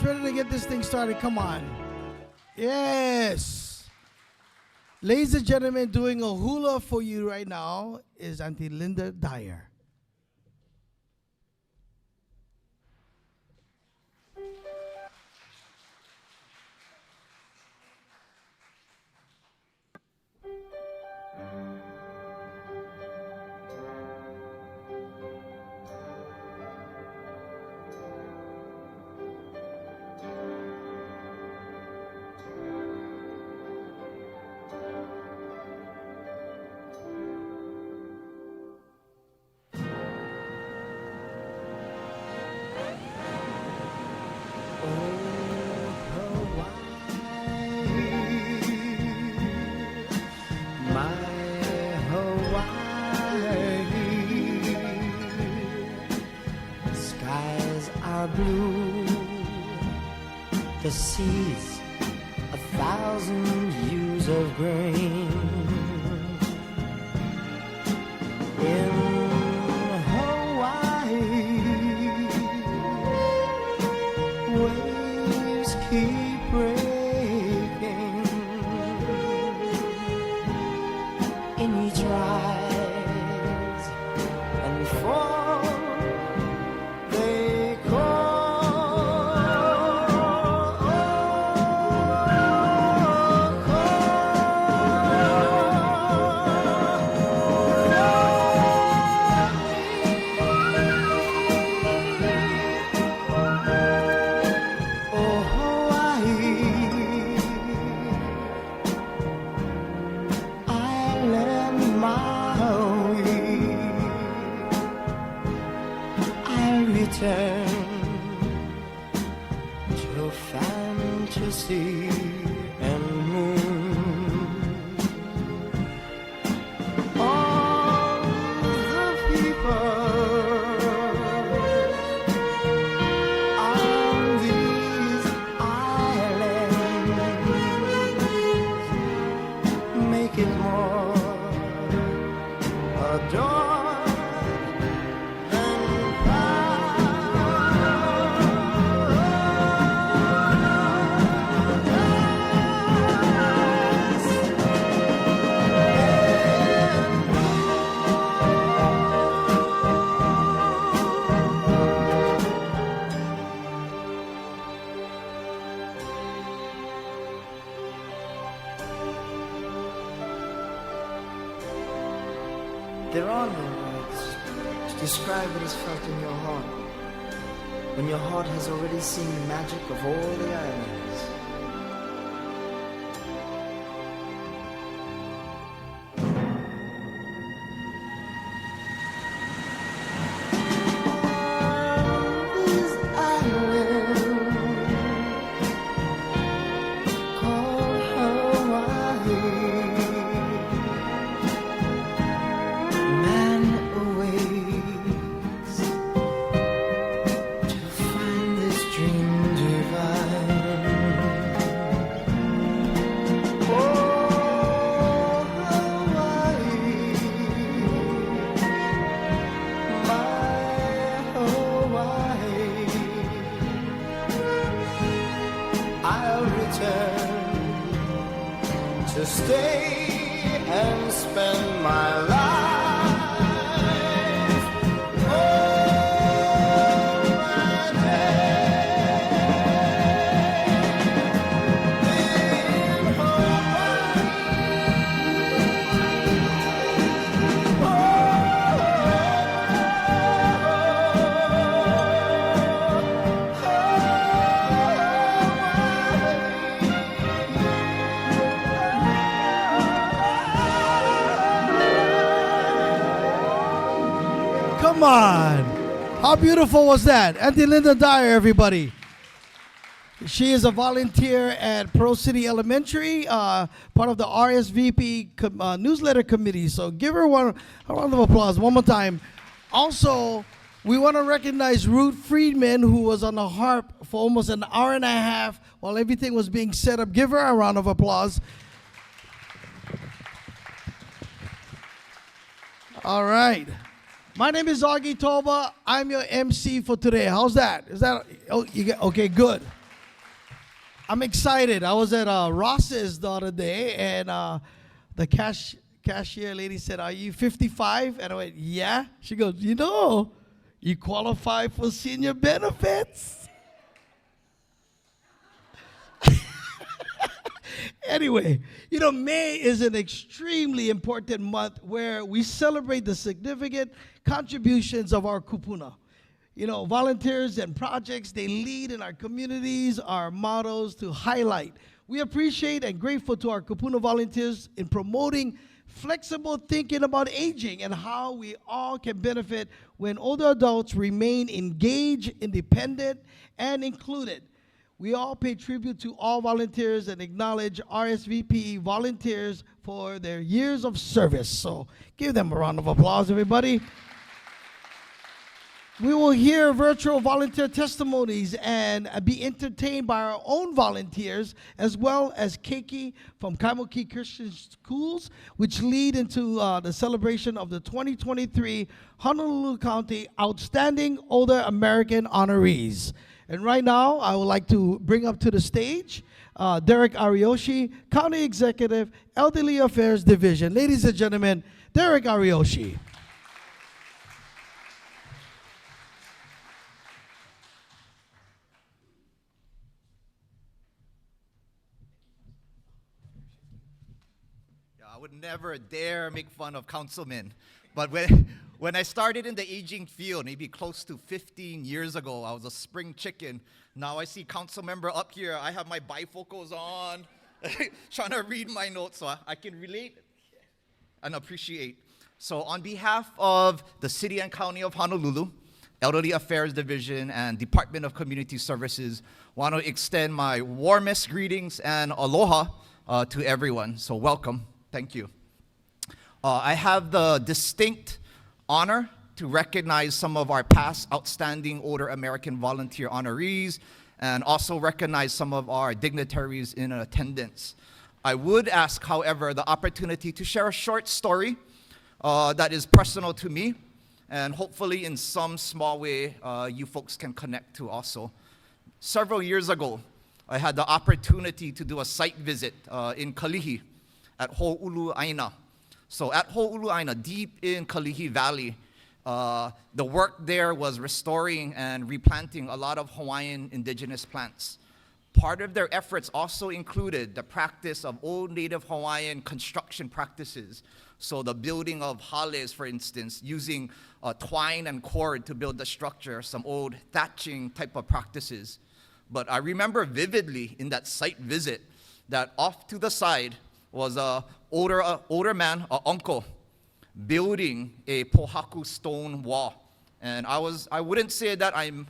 ready to get this thing started. Come on. Yes. Ladies and gentlemen, doing a hula for you right now is Auntie Linda Dyer. Blue, the seas 1,000 hues of green. In Hawaii, waves keep breaking. In each rise and fall, they call. To fantasy and moon, all the people on these islands make it more adored. There are no words to describe what is felt in your heart when your heart has already seen the magic of all the islands. I'll return to stay and spend my life. Come on. How beautiful was that? Auntie Linda Dyer, everybody. She is a volunteer at Pro City Elementary, part of the RSVP newsletter committee. So give her a round of applause one more time. Also, we want to recognize Ruth Friedman, who was on the harp for almost an hour and a half while everything was being set up. Give her a round of applause. All right. My name is Augie Toba. I'm your MC for today. How's that? Is that okay? Good. I'm excited. I was at Ross's the other day, and the cashier lady said, "Are you 55?" And I went, "Yeah." She goes, "You qualify for senior benefits." Anyway, May is an extremely important month where we celebrate the significant contributions of our kupuna. Volunteers and projects they lead in our communities are mottos to highlight. We appreciate and grateful to our kupuna volunteers in promoting flexible thinking about aging and how we all can benefit when older adults remain engaged, independent, and included. We all pay tribute to all volunteers and acknowledge RSVP volunteers for their years of service. So give them a round of applause, everybody. We will hear virtual volunteer testimonies and be entertained by our own volunteers, as well as Keiki from Kaimuki Christian Schools, which lead into the celebration of the 2023 Honolulu County Outstanding Older American Honorees. And right now, I would like to bring up to the stage Derek Ariyoshi, County Executive, Elderly Affairs Division. Ladies and gentlemen, Derek Ariyoshi. I would never dare make fun of councilmen. But when I started in the aging field, maybe close to 15 years ago, I was a spring chicken. Now I see council member up here. I have my bifocals on, trying to read my notes so I can relate and appreciate. So on behalf of the City and County of Honolulu, Elderly Affairs Division, and Department of Community Services, want to extend my warmest greetings and aloha to everyone. So welcome. Thank you. I have the distinct honor to recognize some of our past outstanding older American volunteer honorees and also recognize some of our dignitaries in attendance. I would ask, however, the opportunity to share a short story that is personal to me and hopefully in some small way you folks can connect to also. Several years ago, I had the opportunity to do a site visit in Kalihi at Ho'olu'aina. So at Ho'olu'aina, deep in Kalihi Valley, the work there was restoring and replanting a lot of Hawaiian indigenous plants. Part of their efforts also included the practice of old Native Hawaiian construction practices. So the building of hales, for instance, using twine and cord to build the structure, some old thatching type of practices. But I remember vividly in that site visit that off to the side was an older man, an uncle, building a pohaku stone wall. And I wouldn't say that I'm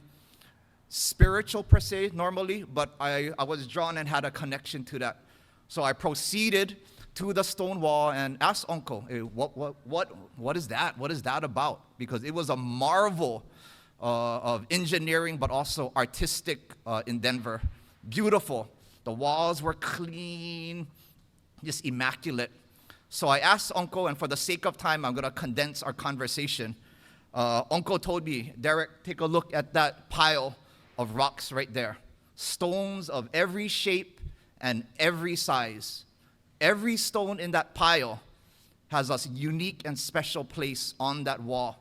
spiritual per se normally, but I was drawn and had a connection to that. So I proceeded to the stone wall and asked uncle, hey, what is that? What is that about? Because it was a marvel of engineering, but also artistic in Denver. Beautiful. The walls were clean, just immaculate. So I asked Uncle, and for the sake of time, I'm going to condense our conversation. Uncle told me, Derek, take a look at that pile of rocks right there. Stones of every shape and every size. Every stone in that pile has a unique and special place on that wall.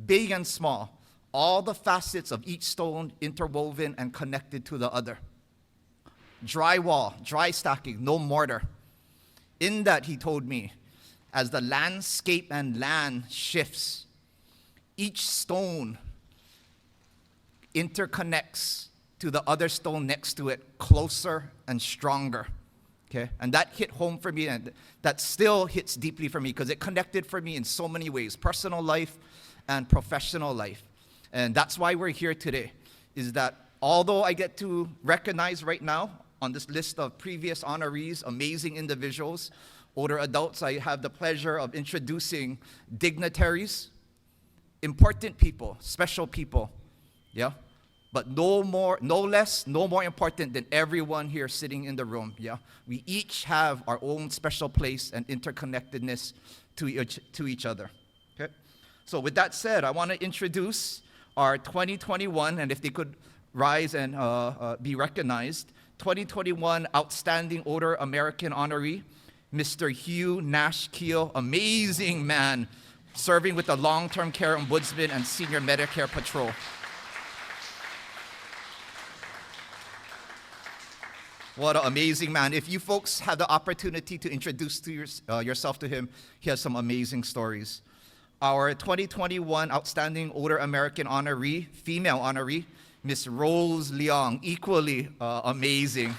Big and small. All the facets of each stone interwoven and connected to the other. Dry wall, dry stacking, no mortar. In that, he told me, as the landscape and land shifts, each stone interconnects to the other stone next to it closer and stronger. Okay? And that hit home for me, and that still hits deeply for me because it connected for me in so many ways, personal life and professional life. And that's why we're here today, is that although I get to recognize right now on this list of previous honorees, amazing individuals, older adults, I have the pleasure of introducing dignitaries, important people, special people, yeah? But no more important than everyone here sitting in the room, yeah? We each have our own special place and interconnectedness to each other, okay? So with that said, I want to introduce our 2021, and if they could rise and be recognized, 2021 Outstanding Order American honoree, Mr. Hugh Nash Keel, amazing man, serving with the Long-Term Care Ombudsman and Senior Medicare Patrol. What an amazing man. If you folks have the opportunity to introduce yourself to him, he has some amazing stories. Our 2021 Outstanding Older American honoree, female honoree, Miss Rose Leong, equally amazing.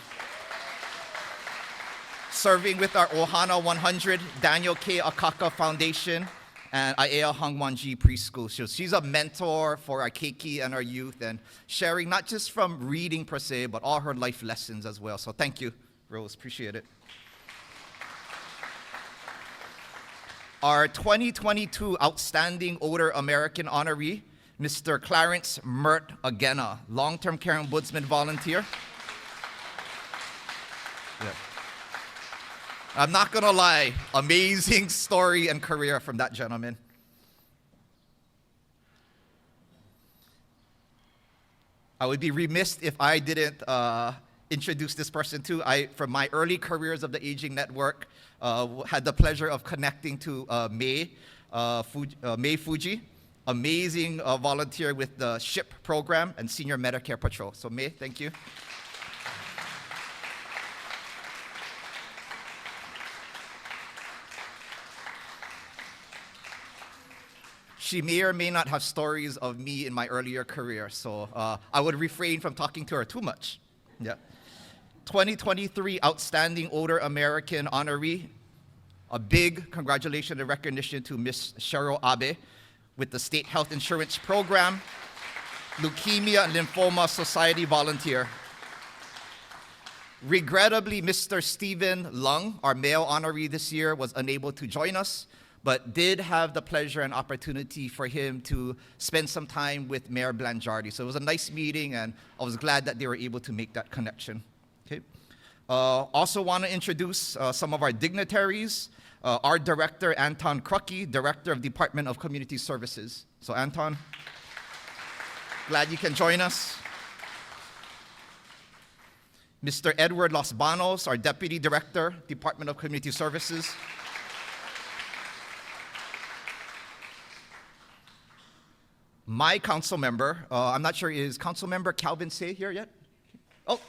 Serving with our Ohana 100 Daniel K. Akaka Foundation and Aea Hangwanji Preschool. So she's a mentor for our keiki and our youth, and sharing not just from reading per se, but all her life lessons as well. So thank you, Rose, appreciate it. Our 2022 Outstanding Older American honoree, Mr. Clarence Mert Agena, Long-Term Care Ombudsman volunteer. Yeah. I'm not gonna lie, amazing story and career from that gentleman. I would be remiss if I didn't introduce this person too. From my early careers of the Aging Network, had the pleasure of connecting to May Fuji, amazing volunteer with the SHIP program and Senior Medicare Patrol. So May, thank you. She may or may not have stories of me in my earlier career, so I would refrain from talking to her too much. Yeah. 2023 Outstanding Older American honoree, a big congratulations and recognition to Miss Cheryl Abe with the State Health Insurance Program, Leukemia and Lymphoma Society volunteer. Regrettably, Mr. Stephen Lung, our male honoree this year, was unable to join us, but did have the pleasure and opportunity for him to spend some time with Mayor Blangiardi. So it was a nice meeting, and I was glad that they were able to make that connection. Okay. Also want to introduce some of our dignitaries. Our director, Anton Krucky, Director of Department of Community Services. So Anton, glad you can join us. Mr. Edward Los Banos, our Deputy Director, Department of Community Services. My council member, I'm not sure, is Council Member Calvin Say here yet? Oh,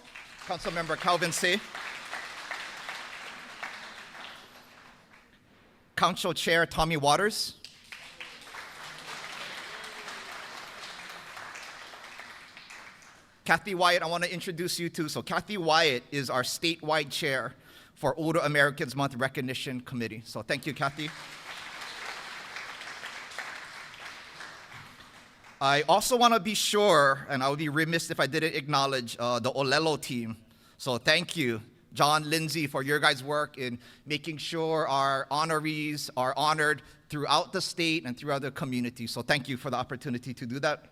Council Member Calvin Say. Council Chair Tommy Waters. Kathy Wyatt, I want to introduce you to. So Kathy Wyatt is our statewide chair for Older Americans Month Recognition Committee. So thank you, Kathy. I also want to be sure, and I would be remiss if I didn't acknowledge the Olelo team. So thank you, John, Lindsay, for your guys' work in making sure our honorees are honored throughout the state and throughout the community. So thank you for the opportunity to do that.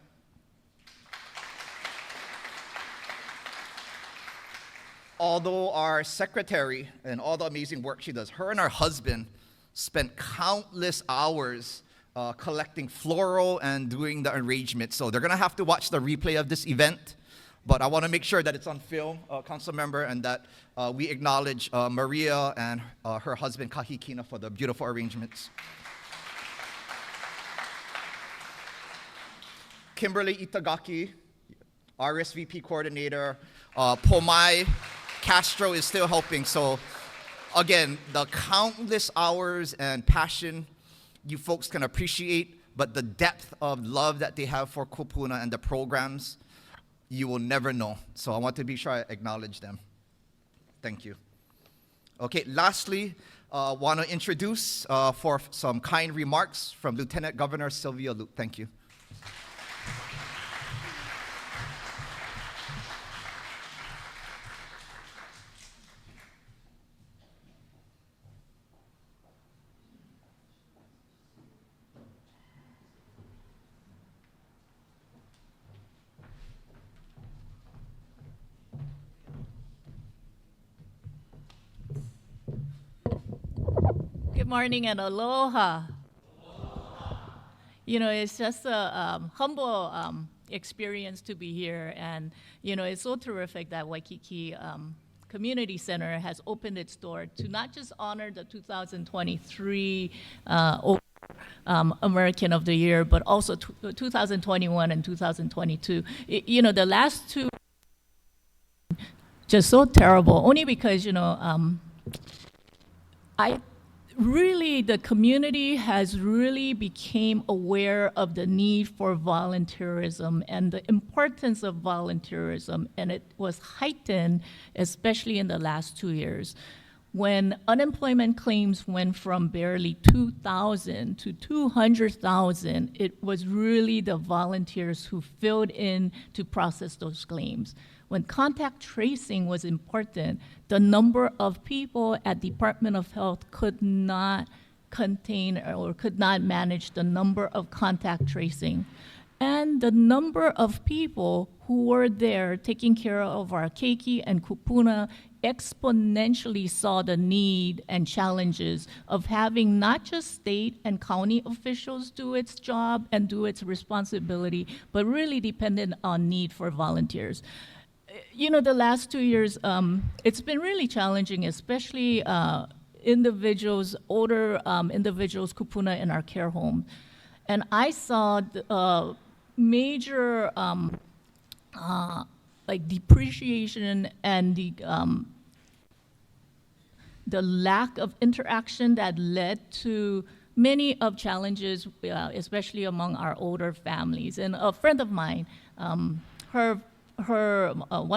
Although our secretary and all the amazing work she does, her and her husband spent countless hours collecting floral and doing the arrangement. So they're gonna have to watch the replay of this event, but I wanna make sure that it's on film, council member, and that we acknowledge Maria and her husband Kahikina for the beautiful arrangements. Kimberly Itagaki, RSVP coordinator. Pomai Castro is still helping. So again, the countless hours and passion you folks can appreciate, but the depth of love that they have for Kupuna and the programs, you will never know. So I want to be sure I acknowledge them. Thank you. Okay, lastly, want to introduce for some kind remarks from Lieutenant Governor Sylvia Luke. Thank you. Good morning and aloha. You know, it's just a humble experience to be here. And, it's so terrific that Waikiki Community Center has opened its door to not just honor the 2023 American of the Year, but also 2021 and 2022. The last two just so terrible, only because, the community has really became aware of the need for volunteerism and the importance of volunteerism, and it was heightened, especially in the last 2 years. When unemployment claims went from barely 2,000 to 200,000, it was really the volunteers who filled in to process those claims. When contact tracing was important, the number of people at Department of Health could not contain or could not manage the number of contact tracing. And the number of people who were there taking care of our keiki and kupuna exponentially saw the need and challenges of having not just state and county officials do its job and do its responsibility, but really depended on need for volunteers. The last 2 years, it's been really challenging, especially individuals, older individuals, kupuna in our care home. And I saw the, major depreciation and the lack of interaction that led to many of challenges, especially among our older families. And a friend of mine, one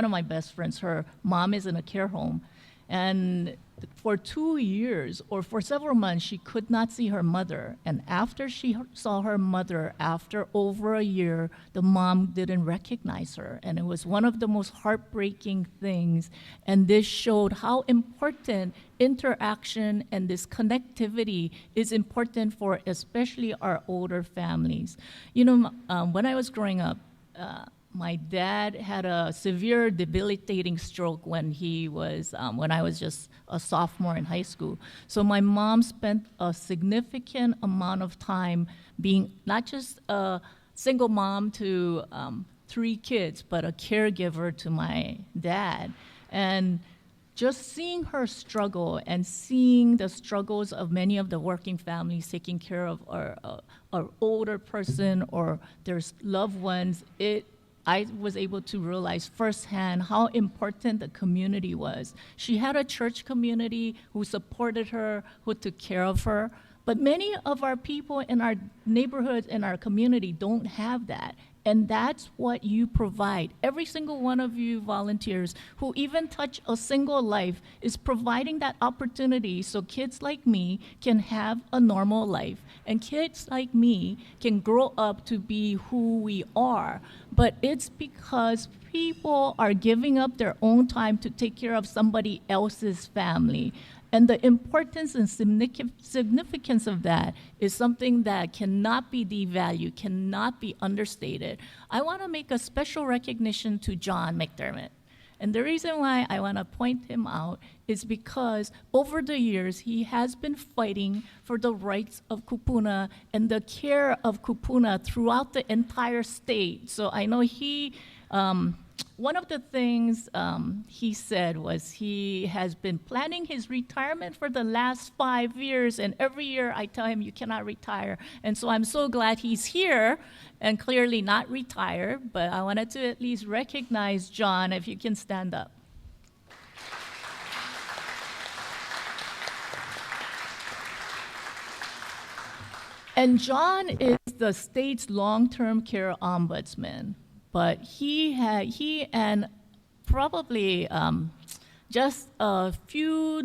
of my best friends, her mom is in a care home, and for 2 years or for several months, she could not see her mother. And after she saw her mother, after over a year, the mom didn't recognize her. And it was one of the most heartbreaking things. And this showed how important interaction and this connectivity is important for especially our older families. When I was growing up, my dad had a severe debilitating stroke when I was just a sophomore in high school. So my mom spent a significant amount of time being not just a single mom to 3 kids, but a caregiver to my dad. And just seeing her struggle and seeing the struggles of many of the working families taking care of our older person or their loved ones, I was able to realize firsthand how important the community was. She had a church community who supported her, who took care of her, but many of our people in our neighborhoods, in our community, don't have that. And that's what you provide. Every single one of you volunteers who even touch a single life is providing that opportunity so kids like me can have a normal life. And kids like me can grow up to be who we are. But it's because people are giving up their own time to take care of somebody else's family. And the importance and significance of that is something that cannot be devalued, cannot be understated. I want to make a special recognition to John McDermott. And the reason why I want to point him out is because over the years, he has been fighting for the rights of kupuna and the care of kupuna throughout the entire state. So I know one of the things he said was he has been planning his retirement for the last 5 years, and every year I tell him, you cannot retire. And so I'm so glad he's here and clearly not retired, but I wanted to at least recognize John, if you can stand up. And John is the state's long-term care ombudsman. But he and probably just a few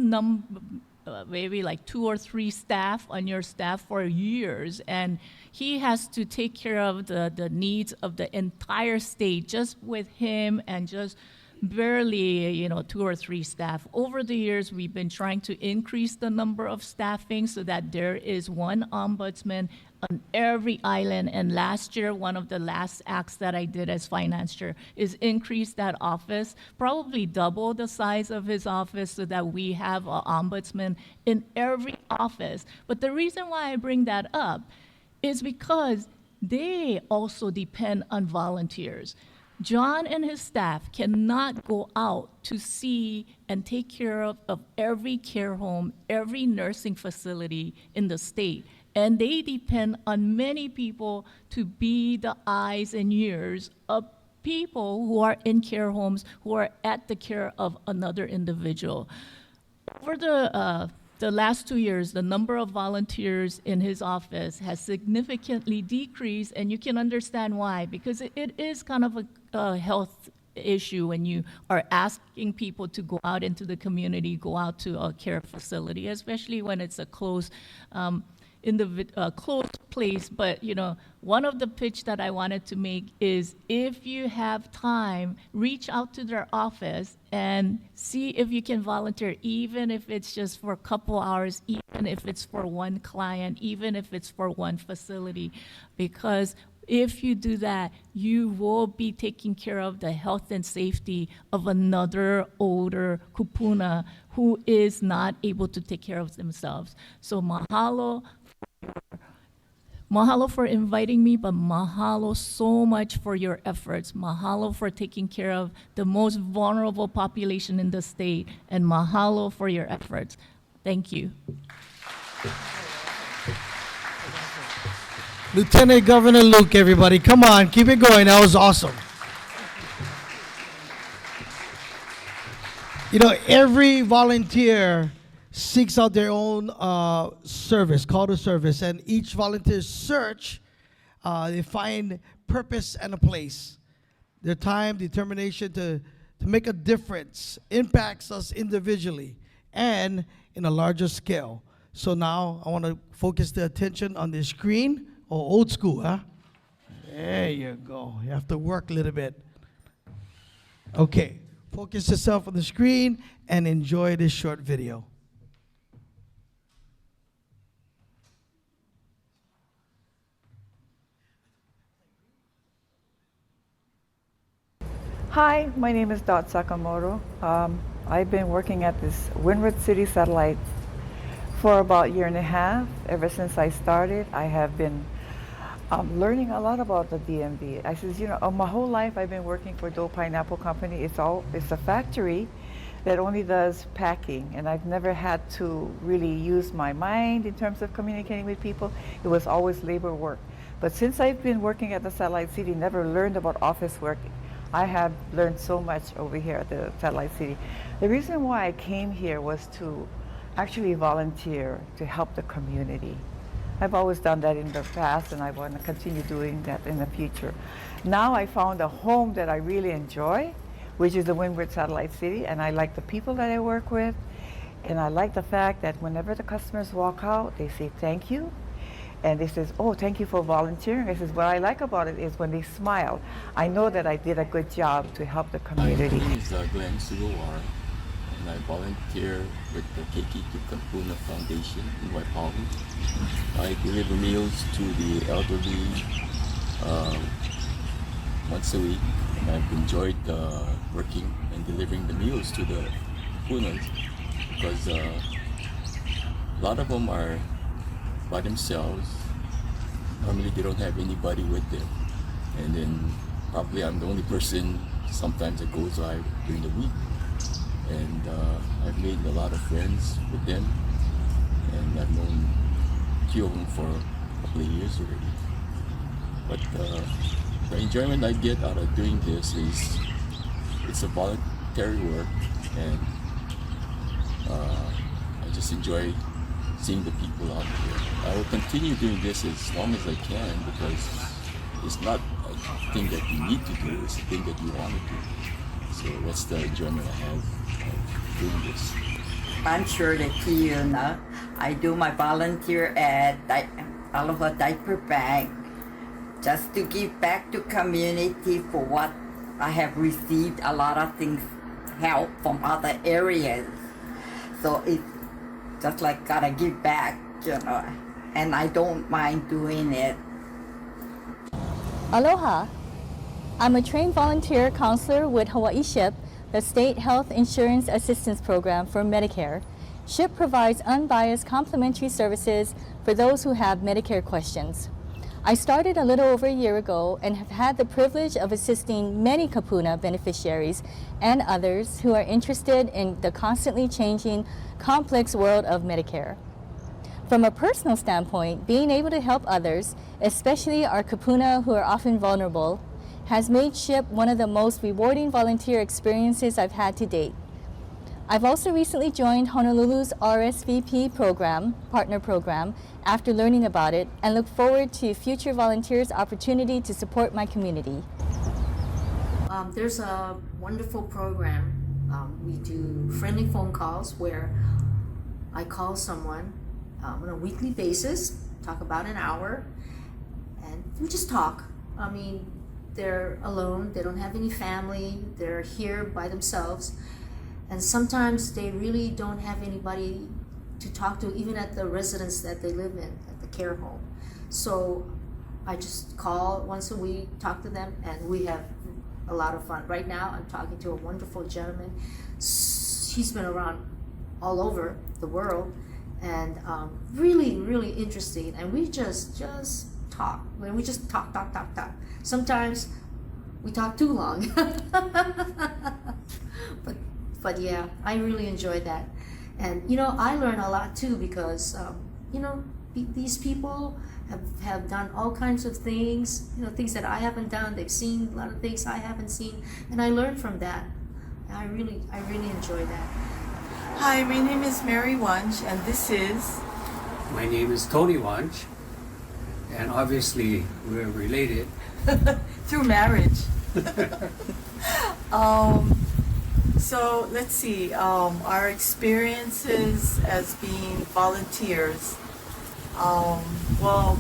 maybe like 2 or 3 staff on your staff for years, and he has to take care of the needs of the entire state just with him and just barely 2 or 3 staff. Over the years, we've been trying to increase the number of staffing so that there is one ombudsman on every island. And last year, one of the last acts that I did as finance chair is increase that office, probably double the size of his office so that we have an ombudsman in every office. But the reason why I bring that up is because they also depend on volunteers. John and his staff cannot go out to see and take care of every care home, every nursing facility in the state. And they depend on many people to be the eyes and ears of people who are in care homes, who are at the care of another individual. Over the last 2 years, the number of volunteers in his office has significantly decreased, and you can understand why, because it is kind of a health issue when you are asking people to go out into the community, go out to a care facility, especially when it's a close close place. But one of the pitch that I wanted to make is, if you have time, reach out to their office and see if you can volunteer, even if it's just for a couple hours, even if it's for one client, even if it's for one facility. Because if you do that, you will be taking care of the health and safety of another older kupuna who is not able to take care of themselves. So mahalo for inviting me, but mahalo so much for your efforts. Mahalo for taking care of the most vulnerable population in the state, and mahalo for your efforts. Thank you. Lieutenant Governor Luke, everybody, come on, keep it going. That was awesome. Every volunteer seeks out their own service, call to service, and each volunteer search, they find purpose and a place. Their time, determination to make a difference impacts us individually and in a larger scale. So now I want to focus the attention on the screen. Oh, old school, huh? There you go. You have to work a little bit. Okay, focus yourself on the screen and enjoy this short video. Hi, my name is Dot Sakamoto. I've been working at this Windward City Satellite for about a year and a half. Ever since I started, I have been learning a lot about the DMV. I says, my whole life I've been working for Doe Pineapple Company. It's a factory that only does packing, and I've never had to really use my mind in terms of communicating with people. It was always labor work. But since I've been working at the Satellite City, never learned about office work. I have learned so much over here at the Satellite City. The reason why I came here was to actually volunteer to help the community. I've always done that in the past, and I want to continue doing that in the future. Now I found a home that I really enjoy, which is the Windward Satellite City, and I like the people that I work with, and I like the fact that whenever the customers walk out, they say thank you, and they says, oh, thank you for volunteering. I says, what I like about it is when they smile, I know that I did a good job to help the community. My name is Glenn Sugawara, and I volunteer with the Keiki Kapuna Foundation in Waipahu. I deliver meals to the elderly once a week, and I've enjoyed working and delivering the meals to the Punas because a lot of them are by themselves. Normally they don't have anybody with them, and then probably I'm the only person sometimes that goes live during the week, and I've made a lot of friends with them, and I've known a few of them for a couple of years already. But the enjoyment I get out of doing this is it's a voluntary work, and I just enjoy seeing the people out here. I will continue doing this as long as I can because it's not a thing that you need to do, it's a thing that you want to do. So that's the enjoyment I have of doing this. I'm Shirley Kiuna. I do my volunteer at Aloha Diaper Bank just to give back to community for what I have received a lot of things, help from other areas. So it's just like gotta give back, and I don't mind doing it. Aloha. I'm a trained volunteer counselor with Hawaii SHIP, the State Health Insurance Assistance Program for Medicare. SHIP provides unbiased complimentary services for those who have Medicare questions. I started a little over a year ago and have had the privilege of assisting many Kapuna beneficiaries and others who are interested in the constantly changing, complex world of Medicare. From a personal standpoint, being able to help others, especially our Kapuna who are often vulnerable, has made SHIP one of the most rewarding volunteer experiences I've had to date. I've also recently joined Honolulu's RSVP program, partner program, after learning about it, and look forward to future volunteers' opportunity to support my community. There's a wonderful program. We do friendly phone calls where I call someone on a weekly basis, talk about an hour, and we just talk. I mean, they're alone, they don't have any family, they're here by themselves, and sometimes they really don't have anybody to talk to, even at the residence that they live in, at the care home. So I just call once a week, talk to them, and we have a lot of fun. Right now, I'm talking to a wonderful gentleman. He's been around all over the world, and really, really interesting. And we just talk. We just talk. Sometimes we talk too long. but yeah, I really enjoyed that. And I learn a lot too, because these people have done all kinds of things, things that I haven't done. They've seen a lot of things I haven't seen, and I learned from that. I really enjoy that. Hi, my name is Mary Wunsch, and this is... My name is Tony Wunsch, and obviously we're related. Through marriage. So let's see, our experiences as being volunteers. Well,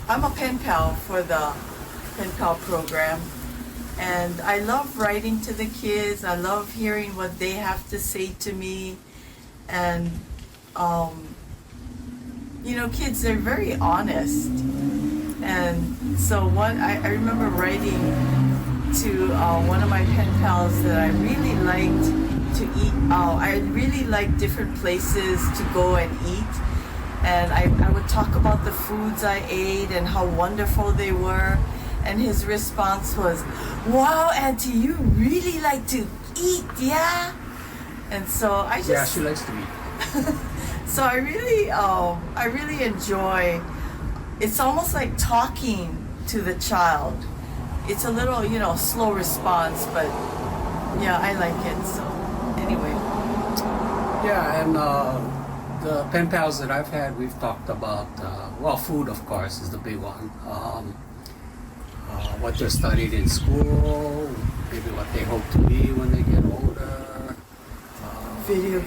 I'm a pen pal for the pen pal program, and I love writing to the kids. I love hearing what they have to say to me, and kids, they're very honest. And so I remember writing to one of my pen pals that I really liked to eat. I really liked different places to go and eat. And I would talk about the foods I ate and how wonderful they were. And his response was, "Wow, Auntie, you really like to eat, yeah?" And so I just... Yeah, she likes to eat. So I really enjoy... It's almost like talking to the child. It's a little, slow response, but yeah, I like it. So anyway. Yeah, and the pen pals that I've had, we've talked about, food, of course, is the big one. What they studied in school, maybe what they hope to be when they get older. Video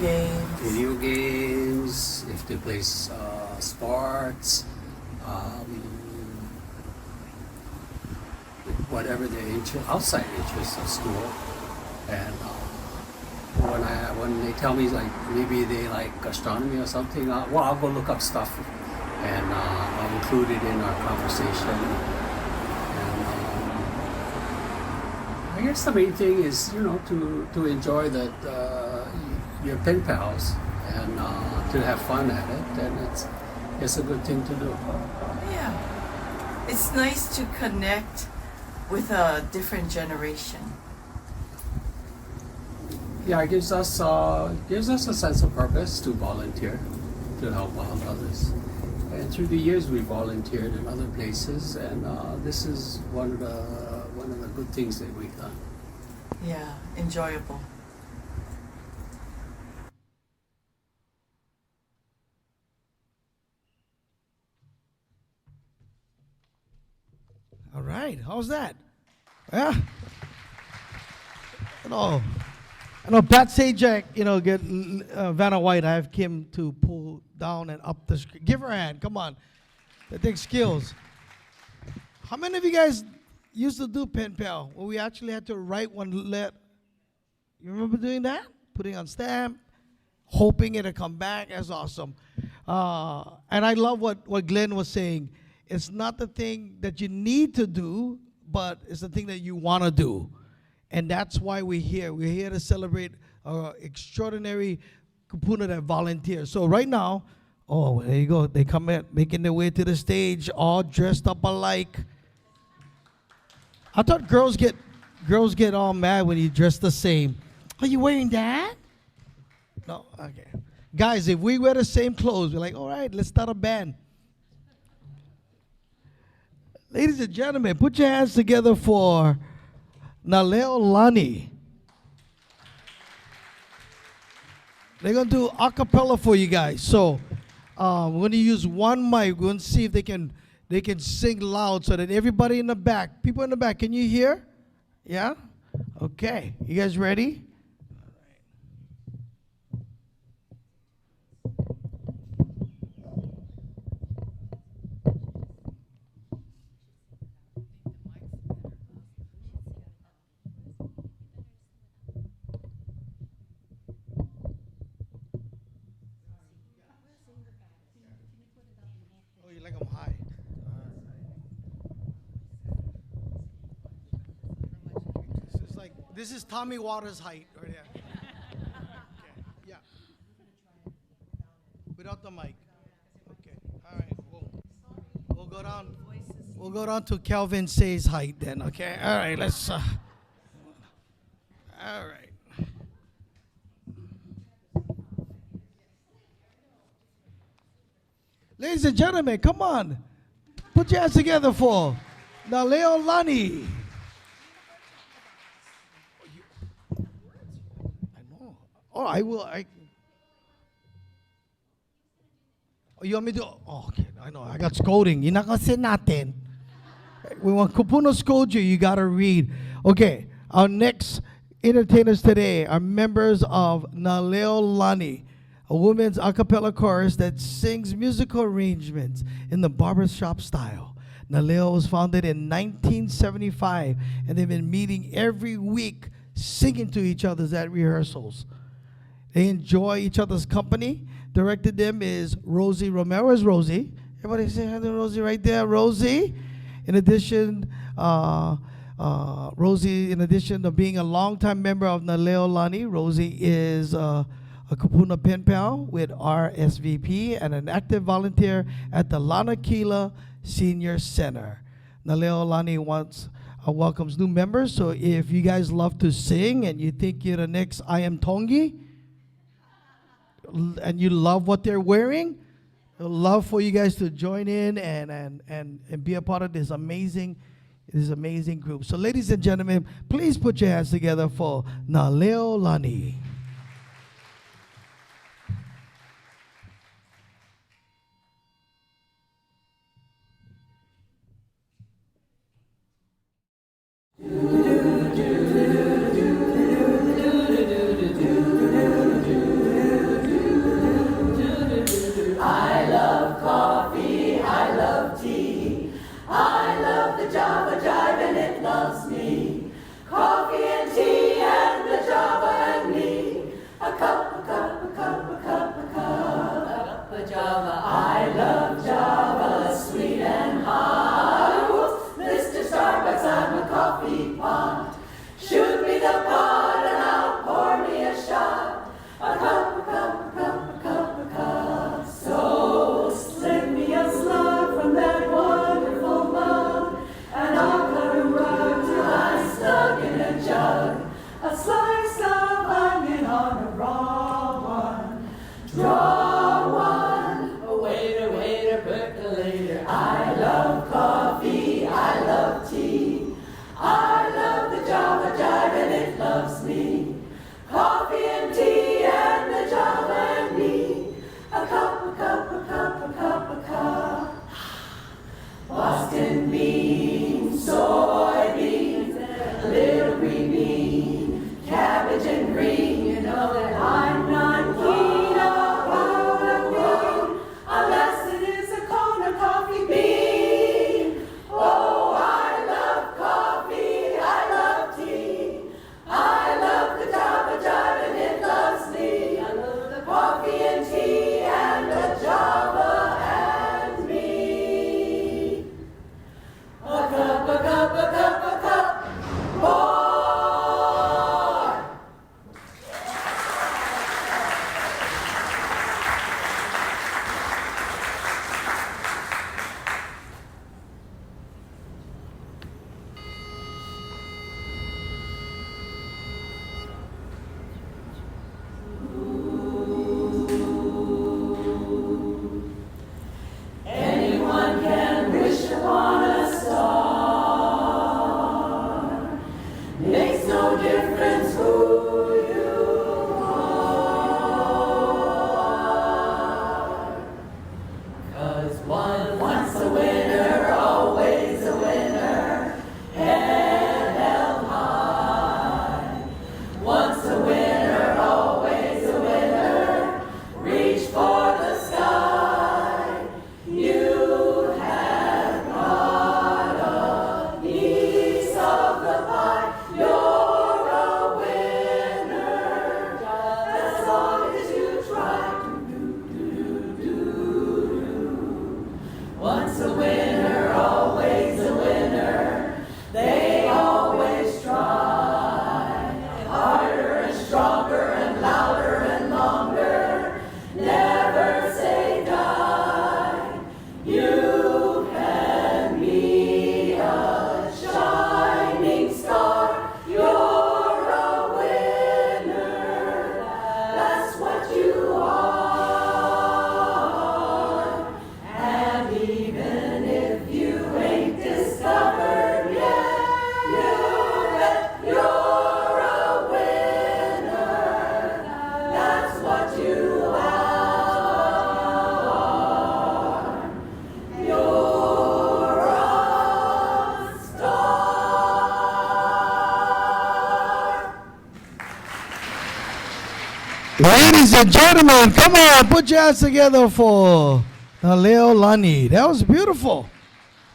games, if they play sports. Whatever their outside interests of school. And when they tell me, like, maybe they like astronomy or something, I'll go look up stuff and I'll include it in our conversation. And I guess the main thing is, to enjoy that your pen pals and to have fun at it, and it's a good thing to do. Yeah, it's nice to connect with a different generation. Yeah, it gives us a sense of purpose to volunteer, to help out others. And through the years, we volunteered in other places, and this is one of the good things that we've done. Yeah, enjoyable. All right, how's that? Yeah. I know Pat Sajak, get Vanna White. I have Kim to pull down and up the screen. Give her a hand, come on. That takes skills. How many of you guys used to do pen pal where we actually had to write one letter? You remember doing that? Putting on stamp, hoping it'll come back. That's awesome. And I love what Glenn was saying. It's not the thing that you need to do, but it's the thing that you want to do. And that's why we're here. We're here to celebrate extraordinary kupuna that volunteer. So right now, Oh, there you go. They come in, making their way to the stage, all dressed up alike. I thought girls get all mad when you dress the same. Are you wearing that? No, okay. Guys, if we wear the same clothes, we're like, all right, let's start a band. Ladies and gentlemen, put your hands together for Naleo Lani. They're going to do a cappella for you guys. So we're going to use one mic. We're going to see if they can sing loud so that everybody in the back, people in the back, can you hear? Yeah? Okay. You guys ready? Oh, you like them high. This is Tommy Waters' height right there. Okay. Yeah. Without the mic. Okay. All right. We'll go down. We'll go down to Calvin Say's height then. Okay. All right. Let's. All right. Ladies and gentlemen, come on. Put your hands together for Naleo Lani. Oh, I will. Oh, you want me to? Oh, okay. I know. I got scolding. You're not going to say nothing. When Kupuno scolds you, you got to read. Okay. Our next entertainers today are members of Naleo Lani, a women's a cappella chorus that sings musical arrangements in the barbershop style. Naleo was founded in 1975, and they've been meeting every week, singing to each other at rehearsals. They enjoy each other's company. Directed them is Rosie Romero. Where's Rosie? Everybody say hi to Rosie right there. Rosie. In addition, Rosie, in addition to being a longtime member of Naleo Lani, Rosie is a Kupuna pen pal with RSVP and an active volunteer at the Lanakila Senior Center. Naleo Lani welcomes new members, so if you guys love to sing and you think you're the next I Am Tongi, and you love what they're wearing, I'd love for you guys to join in and be a part of this amazing group. So ladies and gentlemen, please put your hands together for Naleo Lani. I love coffee, I love tea, I love Ladies and gentlemen, come on, put your hands together for Leolani. That was beautiful.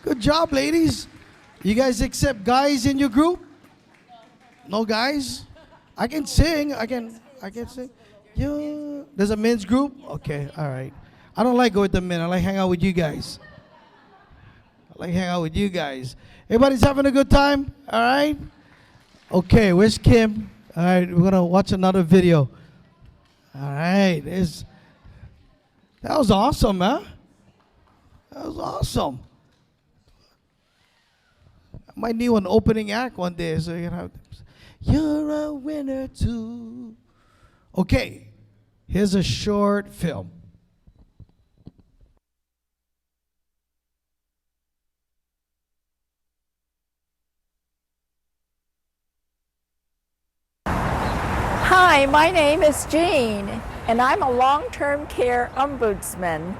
Good job, ladies. You guys accept guys in your group? No guys? I can sing. I can sing. Yeah. There's a men's group? Okay, all right. I don't like going with the men. I like hang out with you guys. Everybody's having a good time? All right? Okay, where's Kim? All right, we're going to watch another video. All right. That was awesome, huh? That was awesome. I might need an opening act one day. So you're a winner too. Okay, here's a short film. Hi, my name is Jean, and I'm a long-term care ombudsman.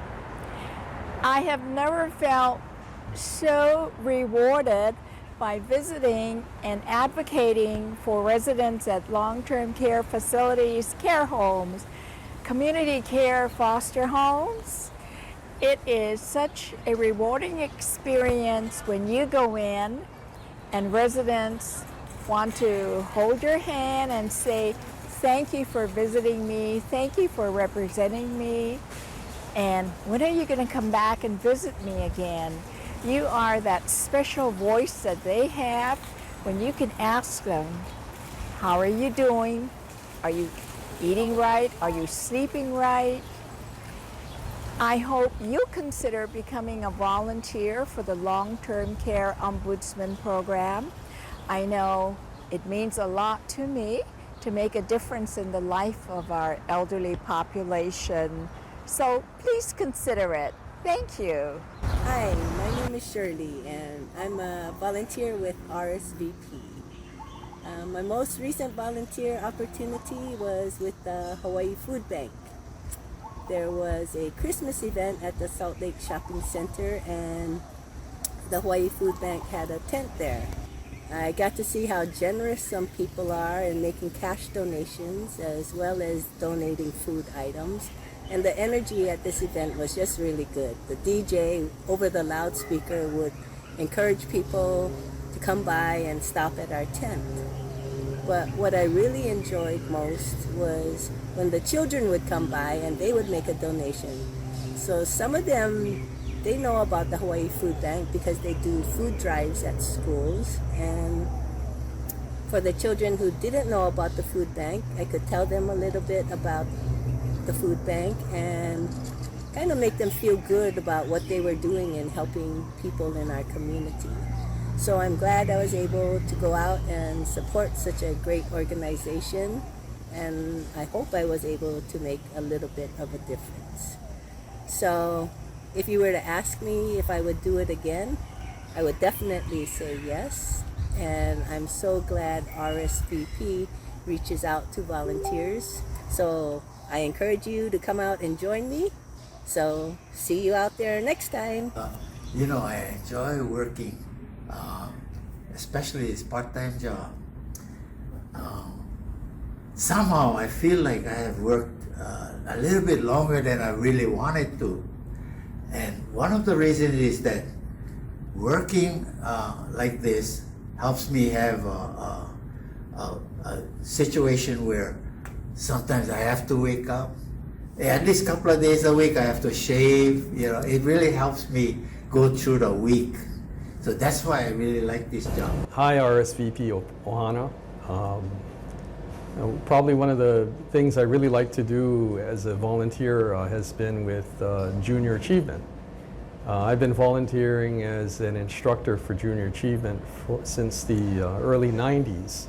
I have never felt so rewarded by visiting and advocating for residents at long-term care facilities, care homes, community care foster homes. It is such a rewarding experience when you go in and residents want to hold your hand and say, thank you for visiting me, thank you for representing me, and when are you going to come back and visit me again? You are that special voice that they have when you can ask them, how are you doing? Are you eating right? Are you sleeping right? I hope you consider becoming a volunteer for the Long-Term Care Ombudsman Program. I know it means a lot to me to make a difference in the life of our elderly population. So please consider it. Thank you. Hi, my name is Shirley and I'm a volunteer with RSVP. My most recent volunteer opportunity was with the Hawaii Food Bank. There was a Christmas event at the Salt Lake Shopping Center and the Hawaii Food Bank had a tent there. I got to see how generous some people are in making cash donations as well as donating food items. And the energy at this event was just really good. The DJ over the loudspeaker would encourage people to come by and stop at our tent. But what I really enjoyed most was when the children would come by and they would make a donation. So some of them, they know about the Hawaii Food Bank because they do food drives at schools. And for the children who didn't know about the food bank, I could tell them a little bit about the food bank and kind of make them feel good about what they were doing in helping people in our community. So I'm glad I was able to go out and support such a great organization, and I hope I was able to make a little bit of a difference. So if you were to ask me if I would do it again, I would definitely say yes. And I'm so glad RSVP reaches out to volunteers. So I encourage you to come out and join me. So see you out there next time. I enjoy working, especially this part-time job. Somehow I feel like I have worked a little bit longer than I really wanted to. And one of the reasons is that working like this helps me have a situation where sometimes I have to wake up. At least a couple of days a week I have to shave. It really helps me go through the week. So that's why I really like this job. Hi, RSVP Ohana. Probably one of the things I really like to do as a volunteer has been with Junior Achievement. I've been volunteering as an instructor for Junior Achievement since the early 90s.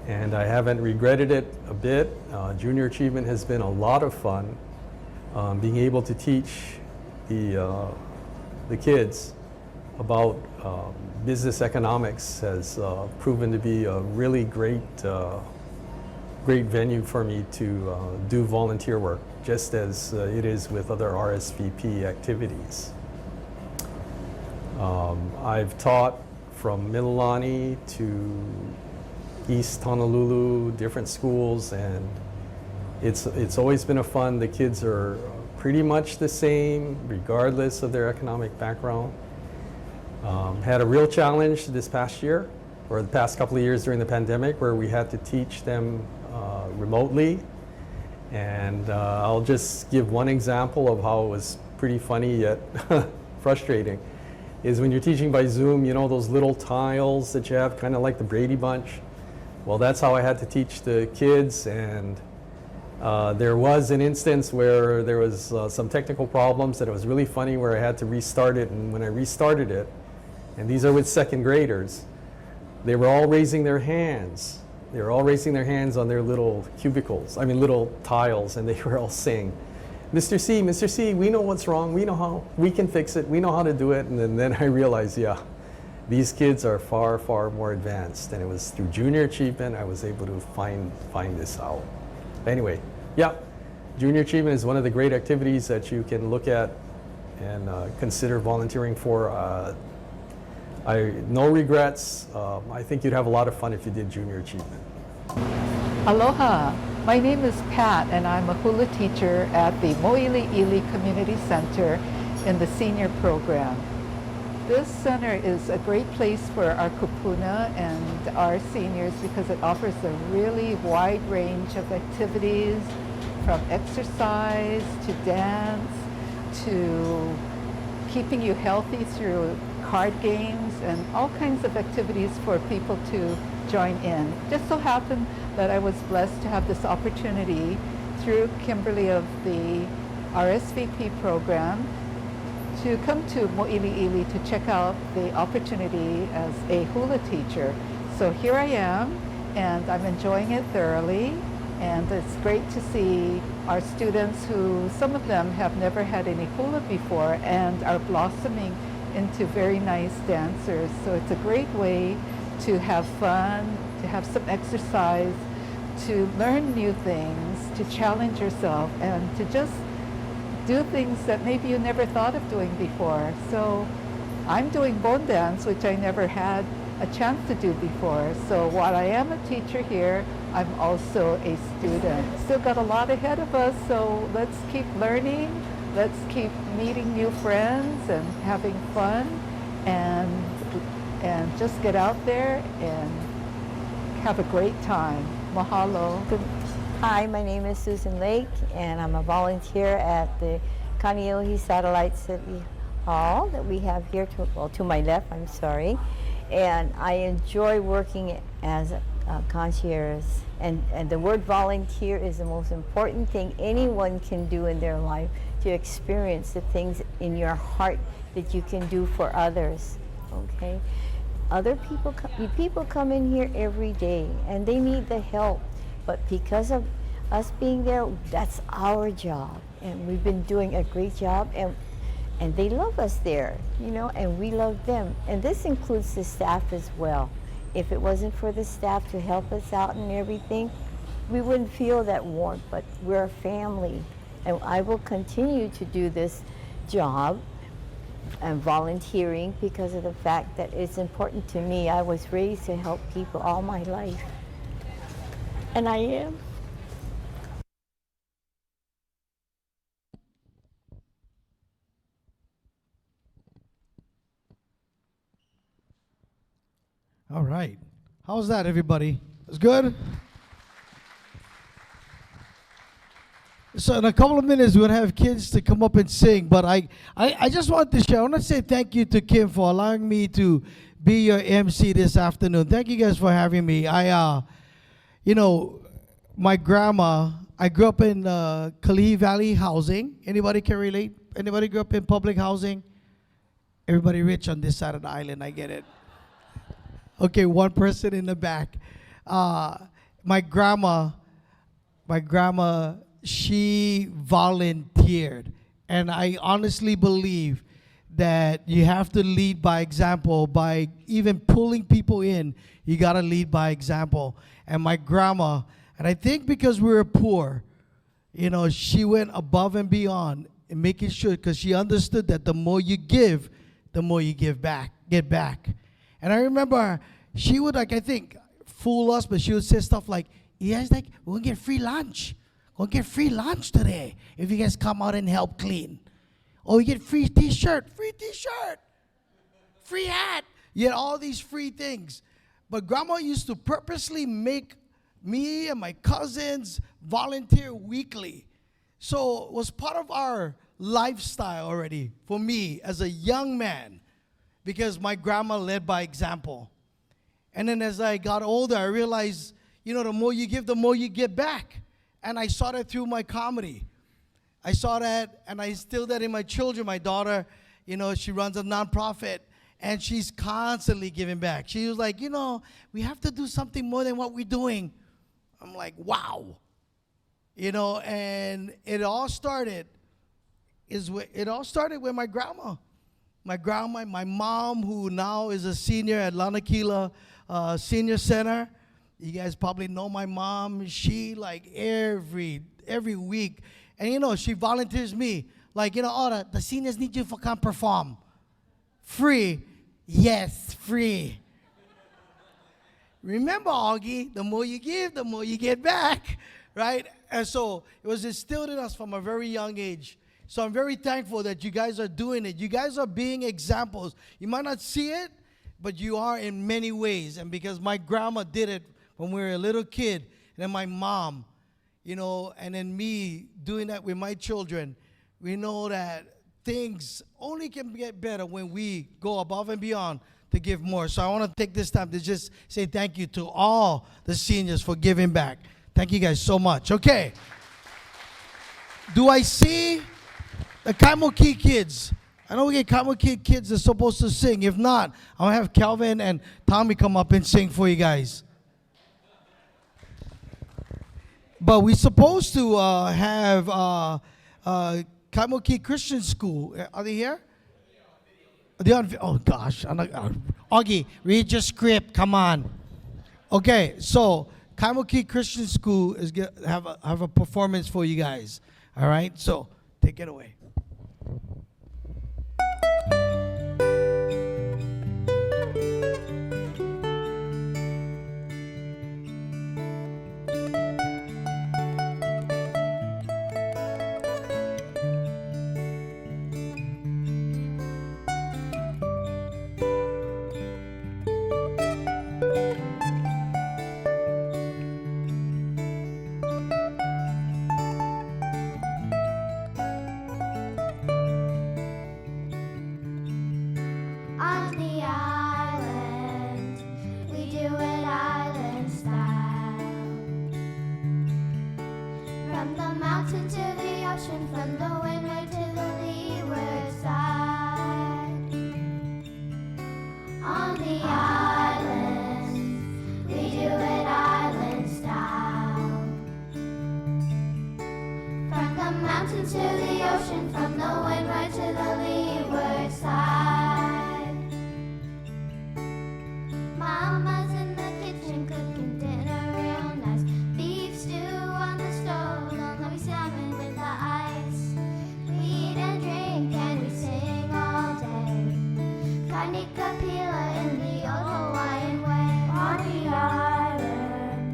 And I haven't regretted it a bit. Junior Achievement has been a lot of fun. Being able to teach the kids about business economics has proven to be a really great venue for me to do volunteer work, just as it is with other RSVP activities. I've taught from Mililani to East Honolulu, different schools, and It's always been a fun. The kids are pretty much the same, regardless of their economic background. Had a real challenge this past year, or the past couple of years during the pandemic, where we had to teach them remotely. And I'll just give one example of how it was pretty funny yet frustrating. Is when you're teaching by Zoom, you know those little tiles that you have, kind of like the Brady Bunch? Well, that's how I had to teach the kids, and there was an instance where there was some technical problems that it was really funny, where I had to restart it, and when I restarted it, and these are with second graders, they were all raising their hands. They were all raising their hands on their little cubicles, little tiles, and they were all saying, Mr. C, we know what's wrong, we know how, we can fix it, we know how to do it. And then I realized, yeah, these kids are far, far more advanced. And it was through junior achievement I was able to find this out. Anyway, yeah, junior achievement is one of the great activities that you can look at and consider volunteering for. No regrets. I think you'd have a lot of fun if you did junior achievement. Aloha, my name is Pat and I'm a hula teacher at the Mo'ili'ili Community Center in the senior program. This center is a great place for our kupuna and our seniors because it offers a really wide range of activities, from exercise to dance to keeping you healthy through card games and all kinds of activities for people to join in. Just so happened that I was blessed to have this opportunity through Kimberly of the RSVP program to come to Mo'ili'ili to check out the opportunity as a hula teacher. So here I am, and I'm enjoying it thoroughly, and it's great to see our students who, some of them have never had any hula before and are blossoming into very nice dancers. So it's a great way to have fun, to have some exercise, to learn new things, to challenge yourself, and to just do things that maybe you never thought of doing before. So I'm doing bone dance, which I never had a chance to do before. So while I am a teacher here, I'm also a student. Still got a lot ahead of us, so let's keep learning, let's keep meeting new friends and having fun, and just get out there and have a great time. Mahalo. Hi, my name is Susan Lake, and I'm a volunteer at the Kaneohe Satellite City Hall that we have here to my left, I'm sorry. And I enjoy working as a concierge. And the word volunteer is the most important thing anyone can do in their life, to experience the things in your heart that you can do for others, okay? Other people come in here every day and they need the help, but because of us being there, that's our job, and we've been doing a great job, and they love us there, you know, and we love them. And this includes the staff as well. If it wasn't for the staff to help us out and everything, we wouldn't feel that warmth, but we're a family, and I will continue to do this job and volunteering because of the fact that it's important to me. I was raised to help people all my life, and I am. All right. How's that, everybody? It's good? So in a couple of minutes, we're going to have kids to come up and sing. But I just want to share. I want to say thank you to Kim for allowing me to be your MC this afternoon. Thank you guys for having me. You know, my grandma, I grew up in Kalihi Valley housing. Anybody can relate? Anybody grew up in public housing? Everybody rich on this side of the island, I get it. Okay, one person in the back. My grandma, she volunteered. And I honestly believe that you have to lead by example. By even pulling people in, you got to lead by example. And my grandma, and I think because we were poor, you know, she went above and beyond in making sure, because she understood that the more you give, the more you get back. And I remember she would, like, I think, fool us, but she would say stuff like, yes, like, we're going to get free lunch. Or get free lunch today if you guys come out and help clean. Or you get free t-shirt, free hat. You get all these free things. But Grandma used to purposely make me and my cousins volunteer weekly. So it was part of our lifestyle already for me as a young man, because my grandma led by example. And then as I got older, I realized, the more you give, the more you get back. And I saw that through my comedy. I saw that, and I instilled that in my children. My daughter, she runs a nonprofit, and she's constantly giving back. She was like, we have to do something more than what we're doing. I'm like, wow. And it all started with my grandma. My mom, who now is a senior at Lanakila Senior Center. You guys probably know my mom. She, like, every week, and she volunteers me. Like, the seniors need you to come perform. Free. Yes, free. Remember, Augie, the more you give, the more you get back, right? And so it was instilled in us from a very young age. So I'm very thankful that you guys are doing it. You guys are being examples. You might not see it, but you are in many ways. And because my grandma did it when we were a little kid, and then my mom, and then me doing that with my children, we know that things only can get better when we go above and beyond to give more. So I want to take this time to just say thank you to all the seniors for giving back. Thank you guys so much. Okay. Do I see the Kaimoki kids? I know we get Kaimoki kids that's supposed to sing. If not, I'll have Calvin and Tommy come up and sing for you guys. But we're supposed to have Kaimoki Christian School. Are they here? Oh gosh, Augie, read your script. Come on. Okay, so Kaimoki Christian School is have a performance for you guys. All right, so take it away. On the island, we do it island style. From the mountain to the ocean, from the windward to the leeward side. On the island, we do it island style. From the mountain to the ocean, from the windward to the leeward side. Mama's in the kitchen cooking dinner real nice. Beef stew on the stove, lovely salmon with the ice. We eat and drink and we sing all day. Kanikapila in the old Hawaiian way. On the island,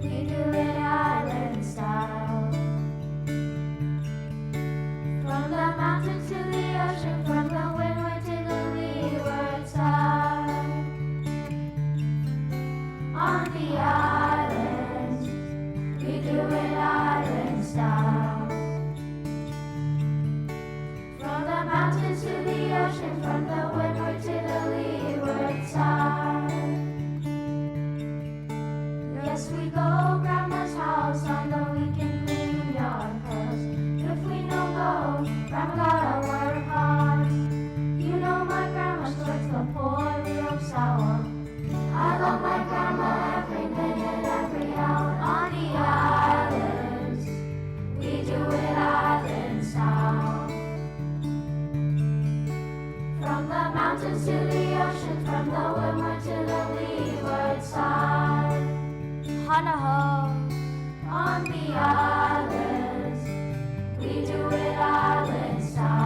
we do it island style. From the mountains to the ocean, from the windward to the leeward side. On the island, we do it island style. From the mountains to the ocean, from the windward to the leeward side. Yes, we go Grandma's house on the weekend, clean yard, 'cause if we don't go, Grandma gotta work hard. You know my grandma's towards the poor real sour. I love my grandma every minute, every hour. On the islands, we do it island style. From the mountains to the ocean, from the windward to the leeward side. Hanaho. On the islands, we do it island style.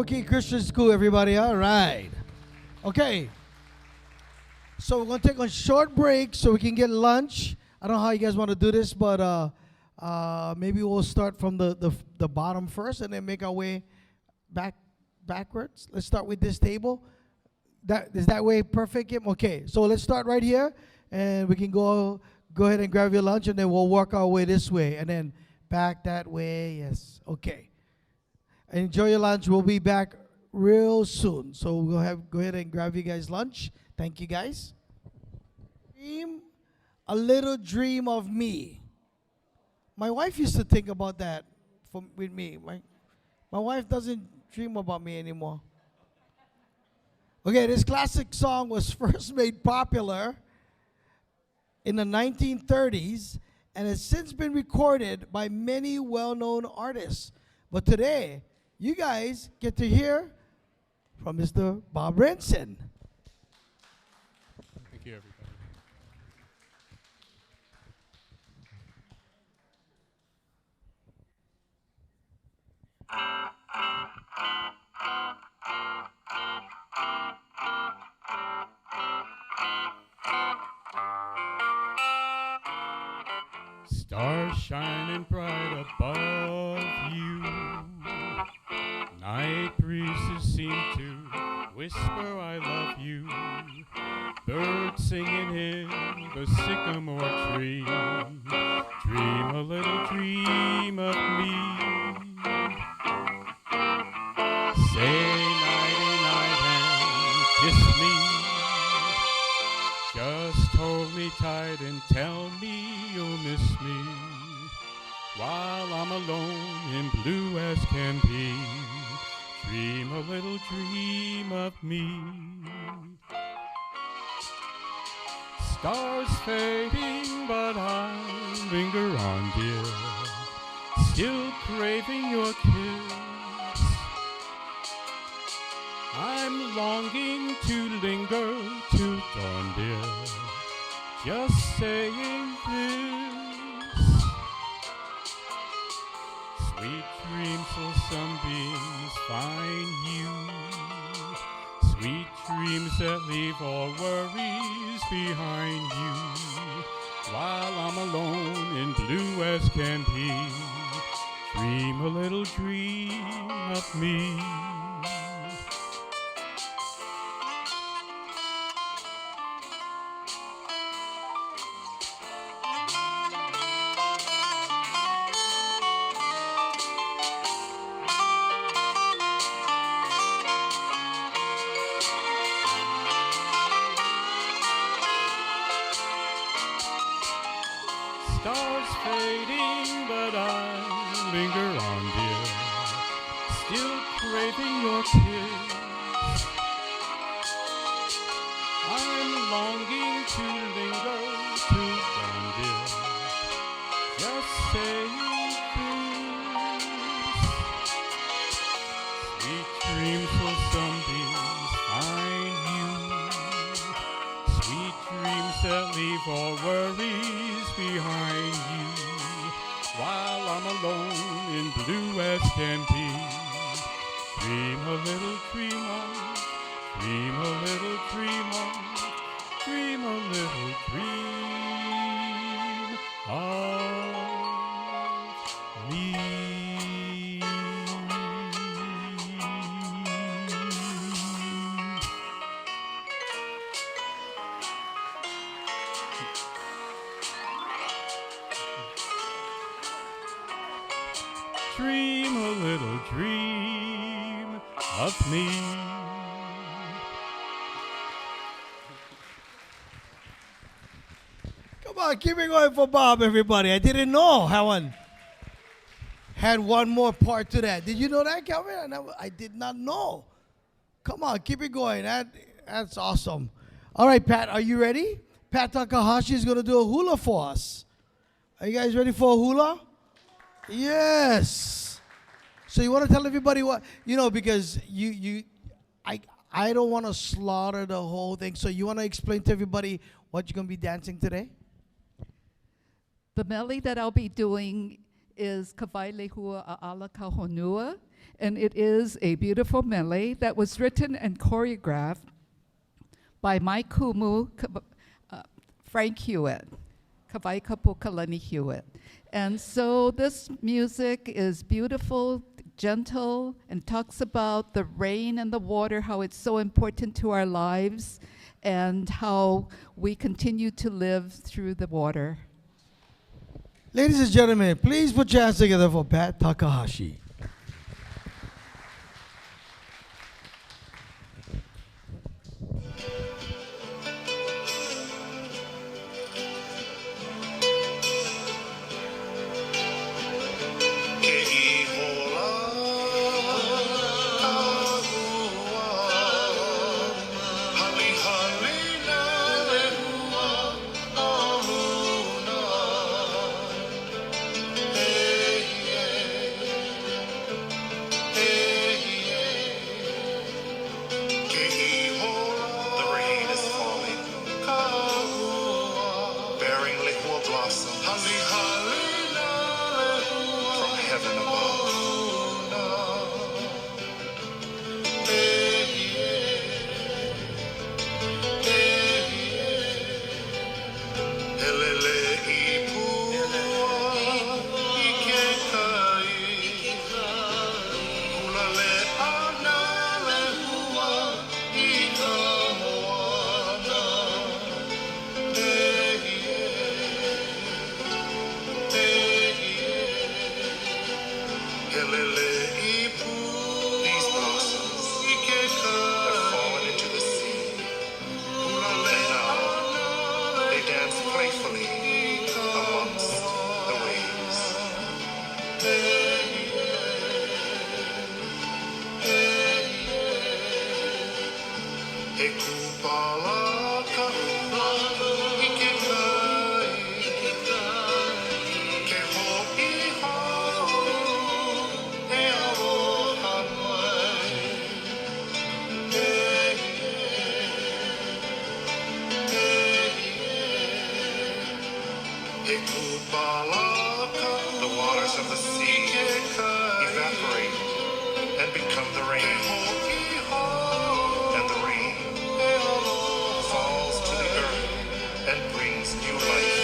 Key Christian School, everybody. All right. Okay. So we're going to take a short break so we can get lunch. I don't know how you guys want to do this, but maybe we'll start from the bottom first and then make our way backwards. Let's start with this table. Is that way perfect, Kim? Okay. So let's start right here, and we can go ahead and grab your lunch, and then we'll work our way this way, and then back that way. Yes. Okay. Enjoy your lunch. We'll be back real soon. So we'll go ahead and grab you guys lunch. Thank you, guys. Dream a little dream of me. My wife used to think about that with me. My wife doesn't dream about me anymore. Okay, this classic song was first made popular in the 1930s and has since been recorded by many well-known artists. But today, you guys get to hear from Mr. Bob Renson. Thank you, everybody. Stars shining bright above you. Night breezes seem to whisper I love you. Birds singing in the sycamore tree. Dream a little dream of me. Say nighty night and kiss me. Just hold me tight and tell me you'll miss me while I'm alone and blue as can be. Dream a little dream of me. Stars fading, but I linger on, dear, still craving your kiss. I'm longing to linger till dawn, dear, just saying this. Sweet dreams till sunbeams find you. Sweet dreams that leave all worries behind you. While I'm alone and blue as can be, dream a little dream of me. Stars fading, but I linger on, dear, still craving your kiss. I'm longing to linger till dawn, dear, just saying this. Sweet dreams till sunbeams find you. Sweet dreams that leave all worries behind you. While I'm alone and blue as can be, dream a little dream of, dream a little dream of, dream a little dream of me. Dream a little dream of me. Come on, keep it going for Bob, everybody. I didn't know Helen had one more part to that. Did you know that, Calvin? I did not know. Come on, keep it going. That's awesome. All right, Pat, are you ready? Pat Takahashi is going to do a hula for us. Are you guys ready for a hula? Yes. So you want to tell everybody what, because I don't want to slaughter the whole thing. So you want to explain to everybody what you're going to be dancing today? The melody that I'll be doing is Kawai Lehua A'ala Kahonua. and it is a beautiful mele that was written and choreographed by my kumu, Frank Hewitt, Kavaikapukalani Hewitt. And so this music is beautiful, gentle, and talks about the rain and the water, how it's so important to our lives, and how we continue to live through the water. Ladies and gentlemen, please put your hands together for Pat Takahashi. The waters of the sea evaporate and become the rain. And the rain falls to the earth and brings new life.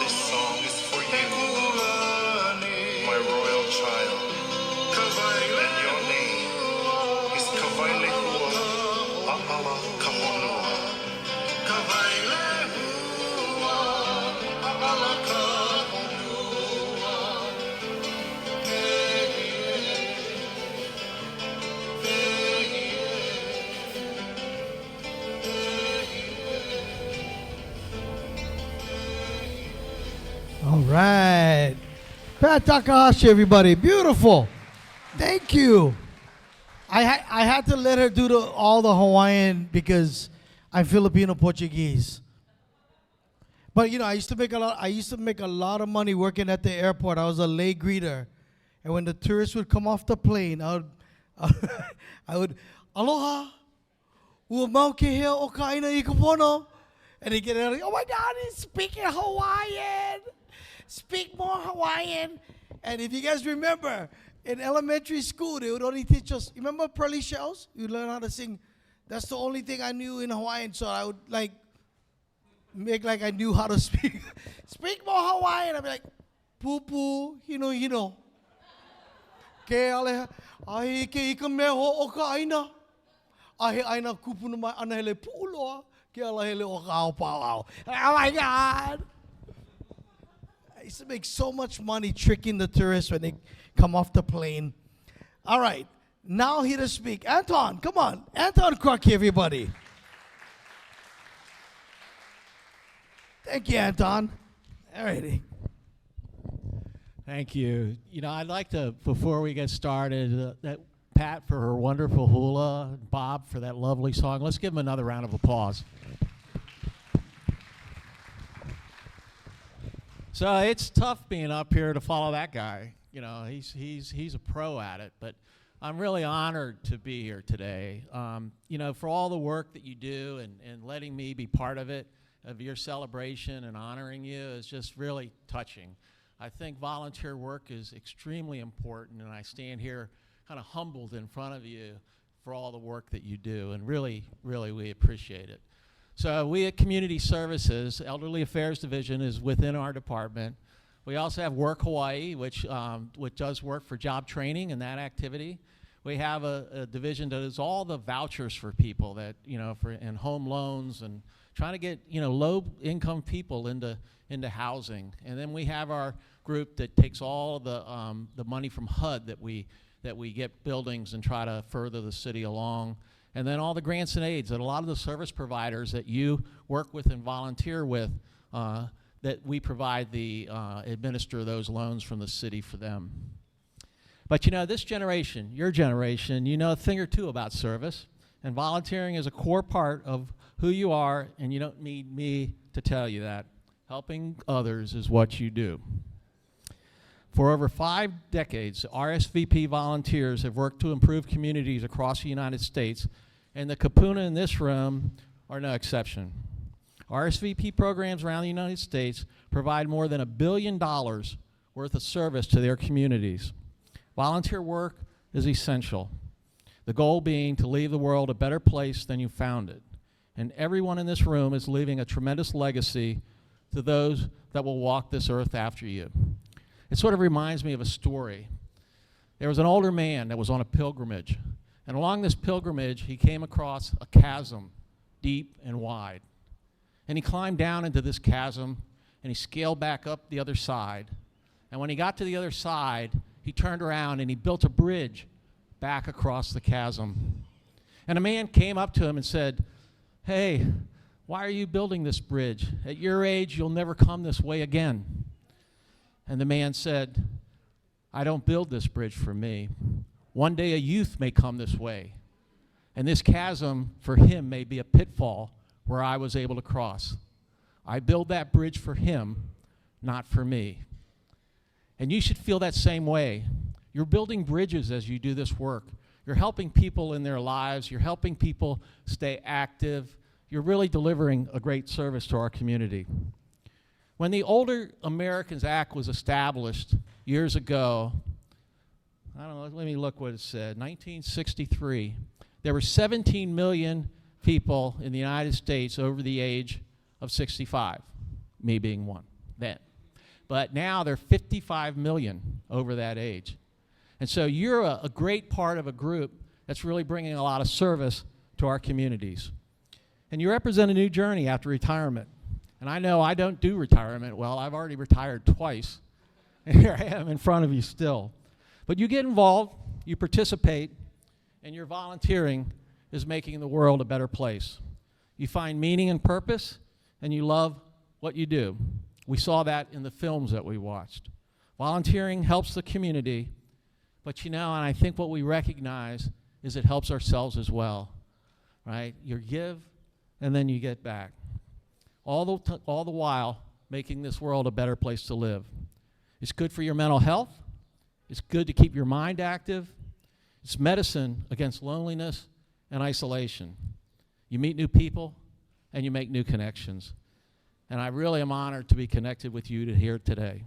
This song is for you, my royal child. And your name is Kavailehua A'ala Kahonua. Kavailehua A'ala Kahonua. All right. Pat Takahashi, everybody. Beautiful. Thank you. I had to let her do all the Hawaiian because I'm Filipino Portuguese. But you know, I used to make a lot of money working at the airport. I was a lay greeter. And when the tourists would come off the plane, I would aloha. And they get out, oh my God, he's speaking Hawaiian. Speak more Hawaiian. And if you guys remember, in elementary school, they would only teach us, you remember pearly shells? You learn how to sing. That's the only thing I knew in Hawaiian, so I would make like I knew how to speak. Speak more Hawaiian. I'd be like, poo, hino. Ke ale, ai ke ika mea ho o ka aina. Ahe aina kupuna mai ana hele puuloa. Ke ala hele o ka ao pao. Oh my God. I used to make so much money tricking the tourists when they come off the plane. All right, now here to speak. Anton, come on. Anton Kruk, everybody. Thank you, Anton. All righty. Thank you. You know, I'd like to, before we get started, that Pat for her wonderful hula, and Bob for that lovely song. Let's give them another round of applause. So it's tough being up here to follow that guy. You know, he's a pro at it, but I'm really honored to be here today. You know, for all the work that you do and letting me be part of it, of your celebration and honoring you is just really touching. I think volunteer work is extremely important, and I stand here kind of humbled in front of you for all the work that you do, and really, really we appreciate it. So we at Community Services, Elderly Affairs Division is within our department. We also have Work Hawaii, which does work for job training and that activity. We have a division that does all the vouchers for people that, you know, and home loans and trying to get, you know, low-income people into housing. And then we have our group that takes all the money from HUD that we get buildings and try to further the city along. And then all the grants and aids that a lot of the service providers that you work with and volunteer with, that we provide administer those loans from the city for them. But you know, this generation, your generation, you know a thing or two about service, and volunteering is a core part of who you are, and you don't need me to tell you that. Helping others is what you do. For over 5 decades, RSVP volunteers have worked to improve communities across the United States, and the Kapuna in this room are no exception. RSVP programs around the United States provide more than $1 billion worth of service to their communities. Volunteer work is essential, the goal being to leave the world a better place than you found it. And everyone in this room is leaving a tremendous legacy to those that will walk this earth after you. It sort of reminds me of a story. There was an older man that was on a pilgrimage, and along this pilgrimage he came across a chasm, deep and wide. And he climbed down into this chasm, and he scaled back up the other side. And when he got to the other side, he turned around and he built a bridge back across the chasm. And a man came up to him and said, "Hey, why are you building this bridge? At your age, you'll never come this way again." And the man said, "I don't build this bridge for me. One day a youth may come this way, and this chasm for him may be a pitfall where I was able to cross. I build that bridge for him, not for me." And you should feel that same way. You're building bridges as you do this work. You're helping people in their lives. You're helping people stay active. You're really delivering a great service to our community. When the Older Americans Act was established years ago, I don't know, let me look what it said, 1963, there were 17 million people in the United States over the age of 65, me being one then. But now there are 55 million over that age. And so you're a great part of a group that's really bringing a lot of service to our communities. And you represent a new journey after retirement. And I know I don't do retirement well. I've already retired twice. And here I am in front of you still. But you get involved, you participate, and your volunteering is making the world a better place. You find meaning and purpose, and you love what you do. We saw that in the films that we watched. Volunteering helps the community, but you know, and I think what we recognize is it helps ourselves as well, right? You give, and then you get back. All the while, making this world a better place to live. It's good for your mental health. It's good to keep your mind active. It's medicine against loneliness and isolation. You meet new people, and you make new connections. And I really am honored to be connected with you here today.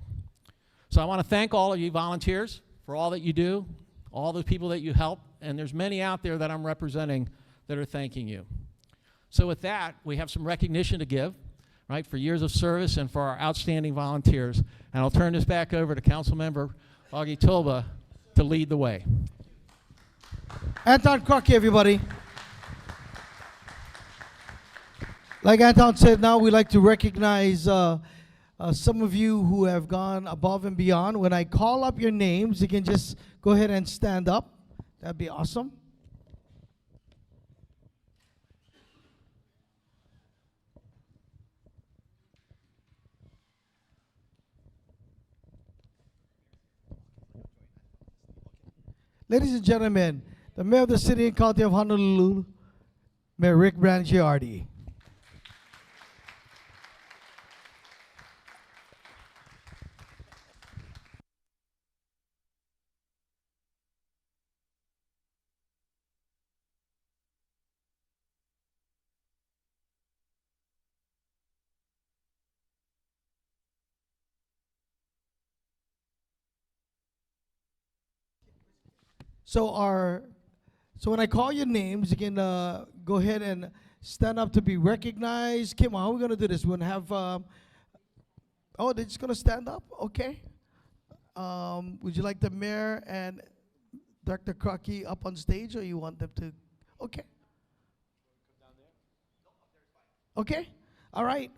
So I want to thank all of you volunteers for all that you do, all the people that you help, and there's many out there that I'm representing that are thanking you. So with that, we have some recognition to give, right, for years of service and for our outstanding volunteers. And I'll turn this back over to Councilmember Augie Tulba to lead the way. Anton Crockett, everybody. Like Anton said, now we like to recognize some of you who have gone above and beyond. When I call up your names, you can just go ahead and stand up. That'd be awesome. Ladies and gentlemen, the Mayor of the City and County of Honolulu, Mayor Rick Brangiardi. So when I call your names, you can go ahead and stand up to be recognized. Kim, how are we gonna do this? We're gonna have. Oh, they're just gonna stand up. Okay. Would you like the mayor and Dr. Crocky up on stage, or you want them to? Okay. Okay. All right.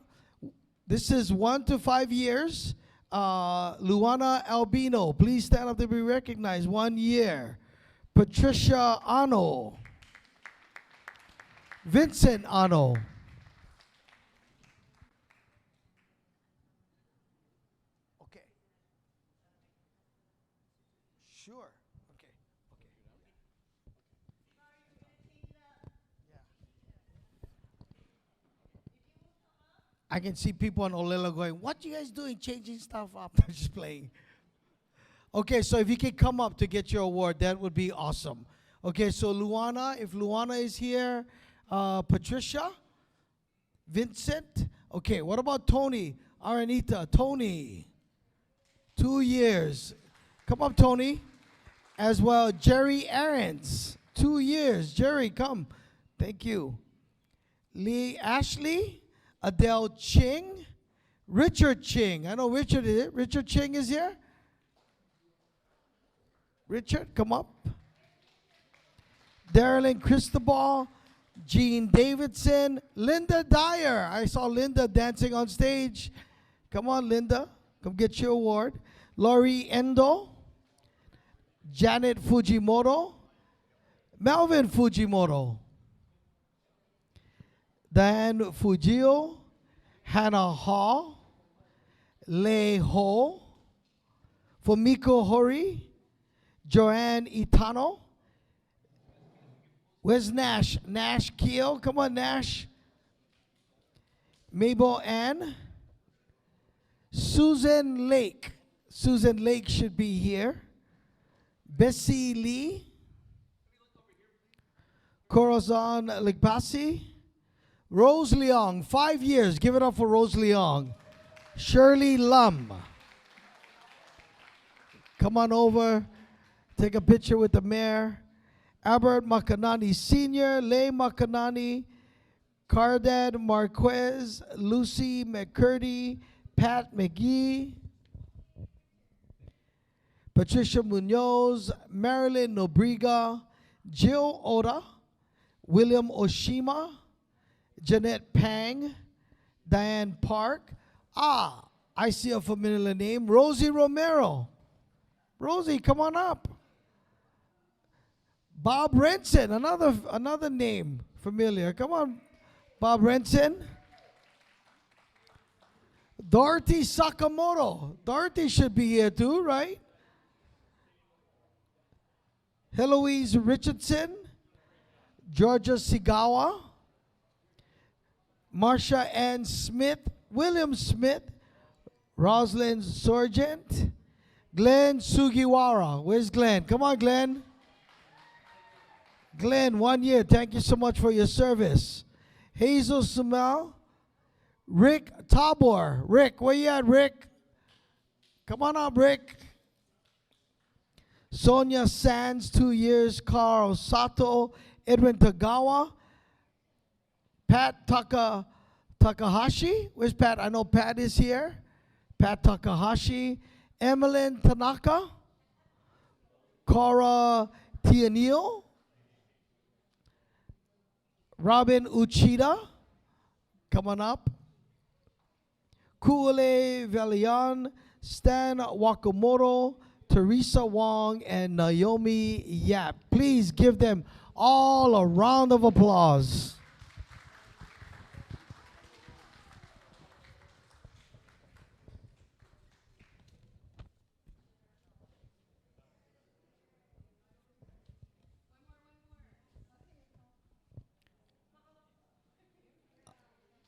This is 1 to 5 years. Luana Albino, please stand up to be recognized. 1 year. Patricia Ano. Vincent Ano. Okay. Sure. Okay. I can see people on Olelo going, what you guys doing, changing stuff up? They're just playing. Okay, so if you can come up to get your award, that would be awesome. Okay, so Luana, if Luana is here, Patricia, Vincent. Okay, what about Tony, Aranita? Tony, 2 years. Come up, Tony. As well, Jerry Aarons, 2 years. Jerry, come. Thank you. Lee Ashley, Adele Ching, Richard Ching. I know Richard is here. Richard Ching is here. Richard, come up. Darylyn Cristobal, Jean Davidson, Linda Dyer. I saw Linda dancing on stage. Come on, Linda. Come get your award. Laurie Endo, Janet Fujimoto, Melvin Fujimoto, Diane Fujio, Hannah Hall, Lei Ho, Fumiko Hori, Joanne Itano. Where's Nash? Nash Keel. Come on, Nash. Mabel Ann. Susan Lake. Susan Lake should be here. Bessie Lee. Corazon Ligbasi. Rose Leong, 5 years. Give it up for Rose Leong. Shirley Lum. Come on over. Take a picture with the mayor. Albert Makanani Sr., Leigh Makanani, Cardad Marquez, Lucy McCurdy, Pat McGee, Patricia Munoz, Marilyn Nobriga, Jill Oda, William Oshima, Jeanette Pang, Diane Park. I see a familiar name, Rosie Romero. Rosie, come on up. Bob Renson, another name familiar. Come on, Bob Renson. Dorothy Sakamoto. Dorothy should be here too, right? Heloise Richardson. Georgia Sigawa. Marsha Ann Smith. William Smith. Rosalind Sargent. Glenn Sugiwara. Where's Glenn? Come on, Glenn. Glenn, 1 year. Thank you so much for your service. Hazel Sumel. Rick Tabor. Rick, where you at, Rick? Come on up, Rick. Sonia Sands, 2 years. Carl Sato. Edwin Tagawa. Pat Takahashi. Where's Pat? I know Pat is here. Pat Takahashi. Emmeline Tanaka. Cora Tianil. Robin Uchida, come on up. Kuale Valian, Stan Wakamoto, Teresa Wong, and Naomi Yap. Please give them all a round of applause.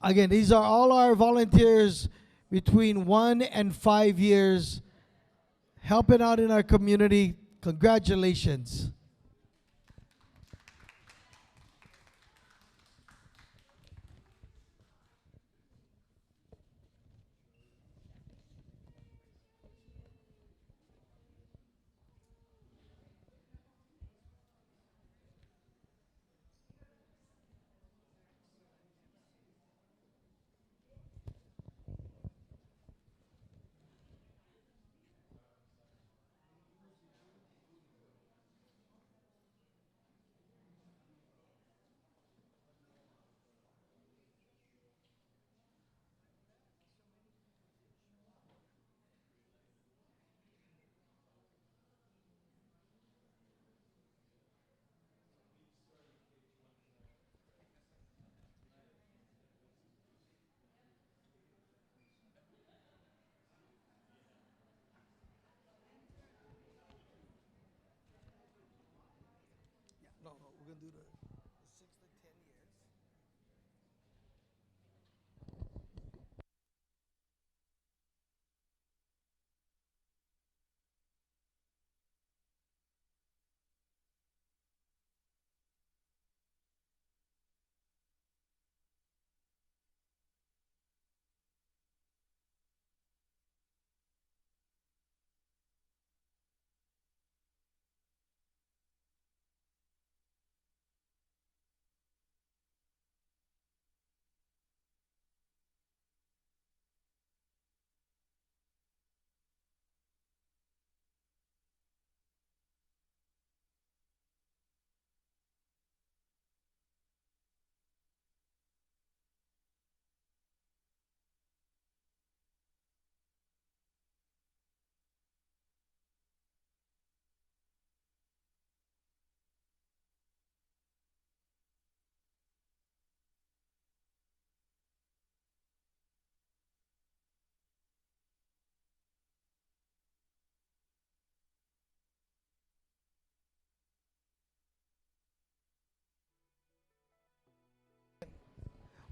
Again, these are all our volunteers between 1 and 5 years helping out in our community. Congratulations.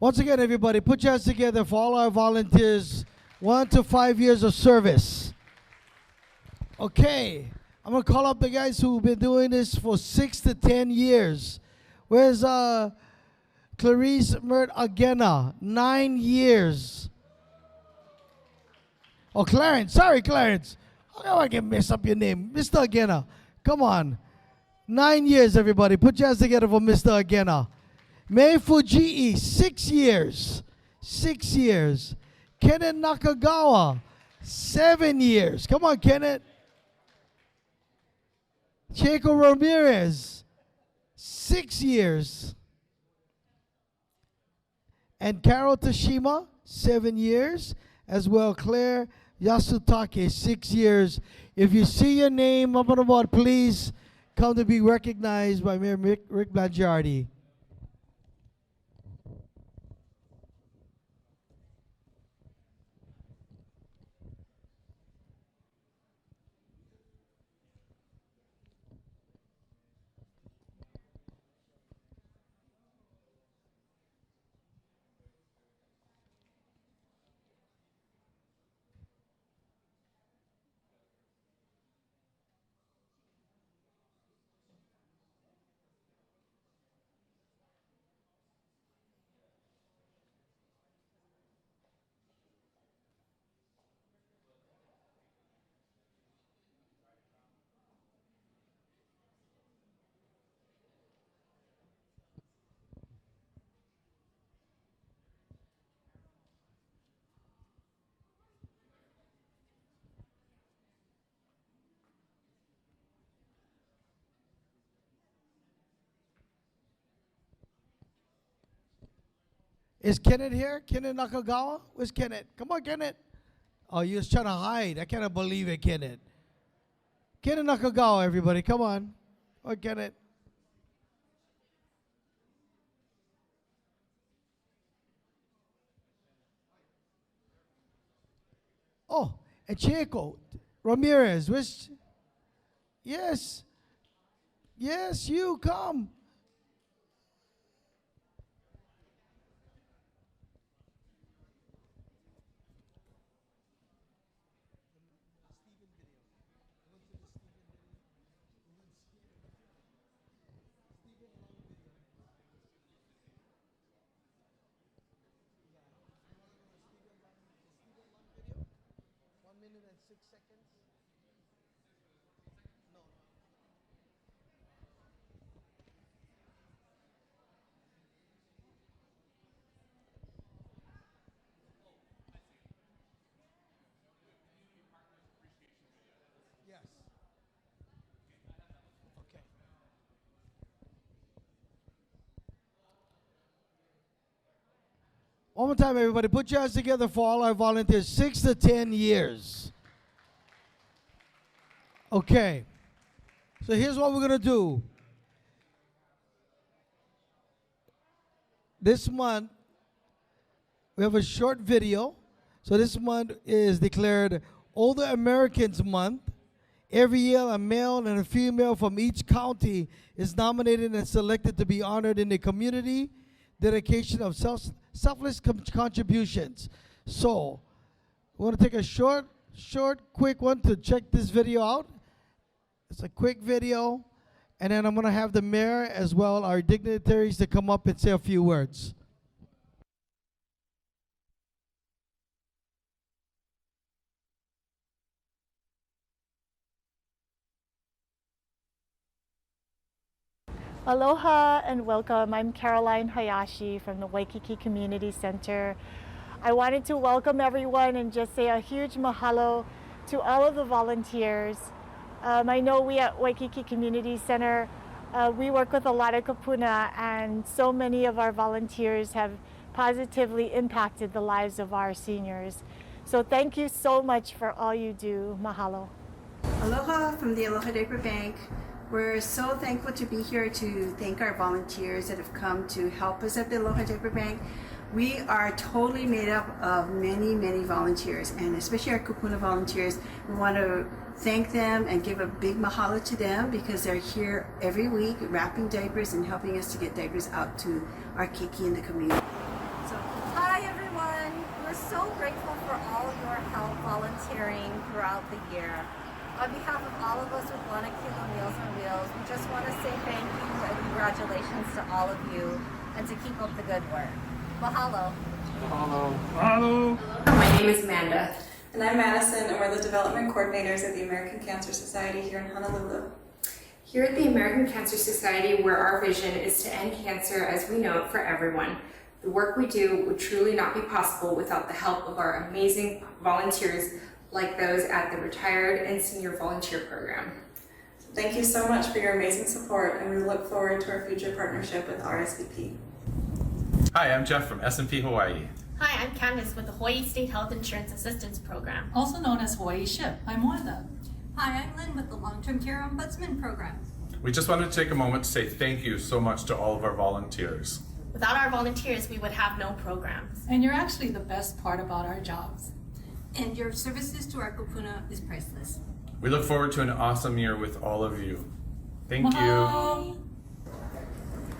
Once again, everybody, put your hands together for all our volunteers, 1 to 5 years of service. Okay, I'm gonna call up the guys who've been doing this for 6 to 10 years. Where's Clarice Mert Agena? 9 years. Oh, Clarence, sorry, Clarence. How I can mess up your name? Mr. Agena, come on. 9 years, everybody. Put your hands together for Mr. Agena. Mei Fujii, 6 years. 6 years. Kenneth Nakagawa, 7 years. Come on, Kenneth. Chico Ramirez, 6 years. And Carol Tashima, 7 years. As well, Claire Yasutake, 6 years. If you see your name up on the board, please come to be recognized by Mayor Rick Blangiardi. Is Kenneth here? Kenneth Nakagawa? Where's Kenneth? Come on, Kenneth. Oh, you're just trying to hide. I cannot believe it, Kenneth. Kenneth Nakagawa, everybody. Come on. Oh, Kenneth. Oh, and Chico Ramirez. Where's... Yes. Yes, you come. One more time, everybody. Put your hands together for all our volunteers, 6 to 10 years. Okay. So here's what we're going to do. This month, we have a short video. So this month is declared Older Americans Month. Every year, a male and a female from each county is nominated and selected to be honored in the community dedication of selfless contributions. So, we want to take a short, quick one to check this video out. It's a quick video, and then I'm going to have the mayor as well, our dignitaries, to come up and say a few words. Aloha and welcome. I'm Caroline Hayashi from the Waikiki Community Center. I wanted to welcome everyone and just say a huge mahalo to all of the volunteers. I know we at Waikiki Community Center, we work with a lot of kapuna, and so many of our volunteers have positively impacted the lives of our seniors. So thank you so much for all you do. Mahalo. Aloha from the Aloha Diaper Bank. We're so thankful to be here to thank our volunteers that have come to help us at the Aloha Diaper Bank. We are totally made up of many, many volunteers, and especially our kupuna volunteers. We want to thank them and give a big mahalo to them because they're here every week wrapping diapers and helping us to get diapers out to our kiki in the community. So, hi everyone. We're so grateful for all your help volunteering throughout the year. On behalf of all of us with Wanakilo Meals on Wheels, we just want to say thank you and congratulations to all of you and to keep up the good work. Mahalo. Mahalo. Mahalo. My name is Amanda. And I'm Madison, and we're the development coordinators of the American Cancer Society here in Honolulu. Here at the American Cancer Society, where our vision is to end cancer as we know it for everyone. The work we do would truly not be possible without the help of our amazing volunteers like those at the Retired and Senior Volunteer Program. Thank you so much for your amazing support, and we look forward to our future partnership with RSVP. Hi, I'm Jeff from S&P Hawaii. Hi, I'm Candice with the Hawaii State Health Insurance Assistance Program. Also known as Hawaii SHIP. I'm Wanda. Hi, I'm Lynn with the Long-Term Care Ombudsman Program. We just wanted to take a moment to say thank you so much to all of our volunteers. Without our volunteers, we would have no programs. And you're actually the best part about our jobs. And your services to our kupuna is priceless. We look forward to an awesome year with all of you. Thank you.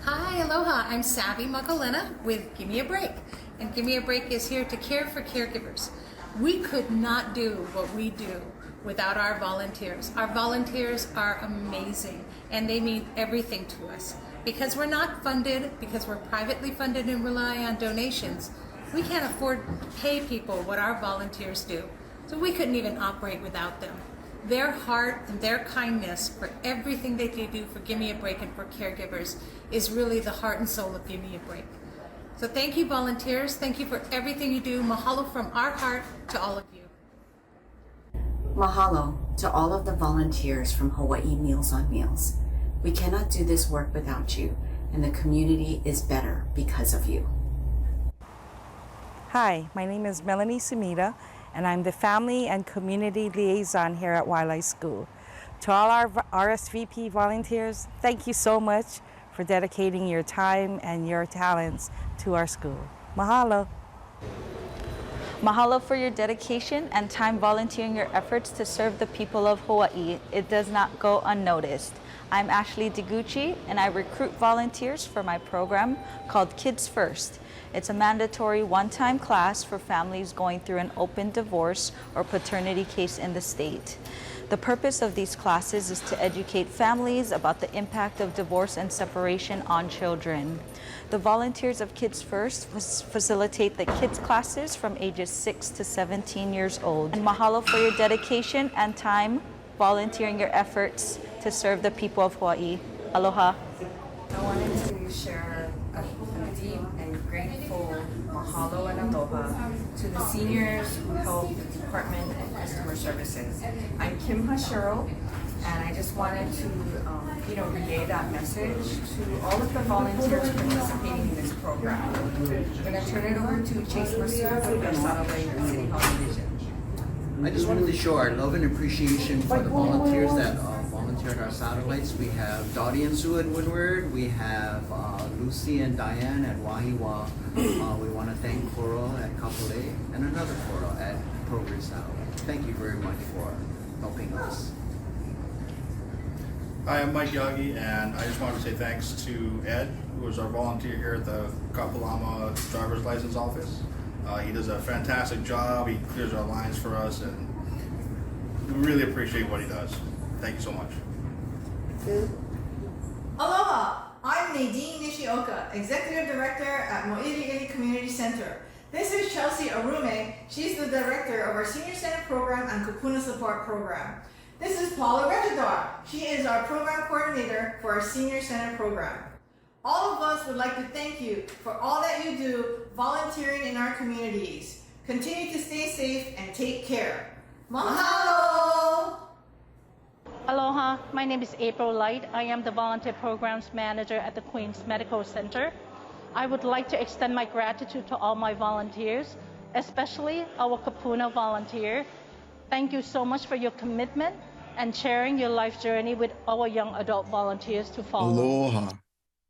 Hi, aloha. I'm Savvy Makalena with Give Me a Break. And Give Me a Break is here to care for caregivers. We could not do what we do without our volunteers. Our volunteers are amazing, and they mean everything to us. Because we're not funded, because we're privately funded and rely on donations, we can't afford to pay people what our volunteers do. So we couldn't even operate without them. Their heart and their kindness for everything that they do for Give Me a Break and for caregivers is really the heart and soul of Give Me a Break. So thank you, volunteers. Thank you for everything you do. Mahalo from our heart to all of you. Mahalo to all of the volunteers from Hawaii Meals on Meals. We cannot do this work without you, and the community is better because of you. Hi, my name is Melanie Sumida, and I'm the Family and Community Liaison here at Waialae School. To all our RSVP volunteers, thank you so much for dedicating your time and your talents to our school. Mahalo. Mahalo for your dedication and time volunteering your efforts to serve the people of Hawaii. It does not go unnoticed. I'm Ashley DeGucci, and I recruit volunteers for my program called Kids First. It's a mandatory one-time class for families going through an open divorce or paternity case in the state. The purpose of these classes is to educate families about the impact of divorce and separation on children. The volunteers of Kids First facilitate the kids classes from ages 6 to 17 years old. And mahalo for your dedication and time volunteering your efforts to serve the people of Hawaii. Aloha. I wanted to share a deep and grateful mahalo and aloha to the seniors who help the Department of Customer Services. I'm Kim Hashiro, and I just wanted to relay that message to all of the volunteers participating in this program. I'm going to turn it over to Chase Masood from the Satellite City Hall Division. I just wanted to show our love and appreciation for the volunteers that volunteer at our satellites. We have Dottie and Sue at Windward. We have Lucy and Diane at Wahiwa. We want to thank Coral at Kapolei and another Coral at Progress Satellite. Thank you very much for helping us. Hi, I'm Mike Yagi, and I just wanted to say thanks to Ed, who is our volunteer here at the Kapalama Driver's License Office. He does a fantastic job. He clears our lines for us, and we really appreciate what he does. Thank you so much. Aloha! I'm Nadine Nishioka, Executive Director at Mo'iliili Community Center. This is Chelsea Arume. She's the Director of our Senior Center Program and Kupuna Support Program. This is Paula Regidor. She is our Program Coordinator for our Senior Center Program. All of us would like to thank you for all that you do volunteering in our communities. Continue to stay safe and take care. Mahalo! Aloha, my name is April Light. I am the Volunteer Programs Manager at the Queens Medical Center. I would like to extend my gratitude to all my volunteers, especially our Kapuna volunteer. Thank you so much for your commitment and sharing your life journey with our young adult volunteers to follow. Aloha.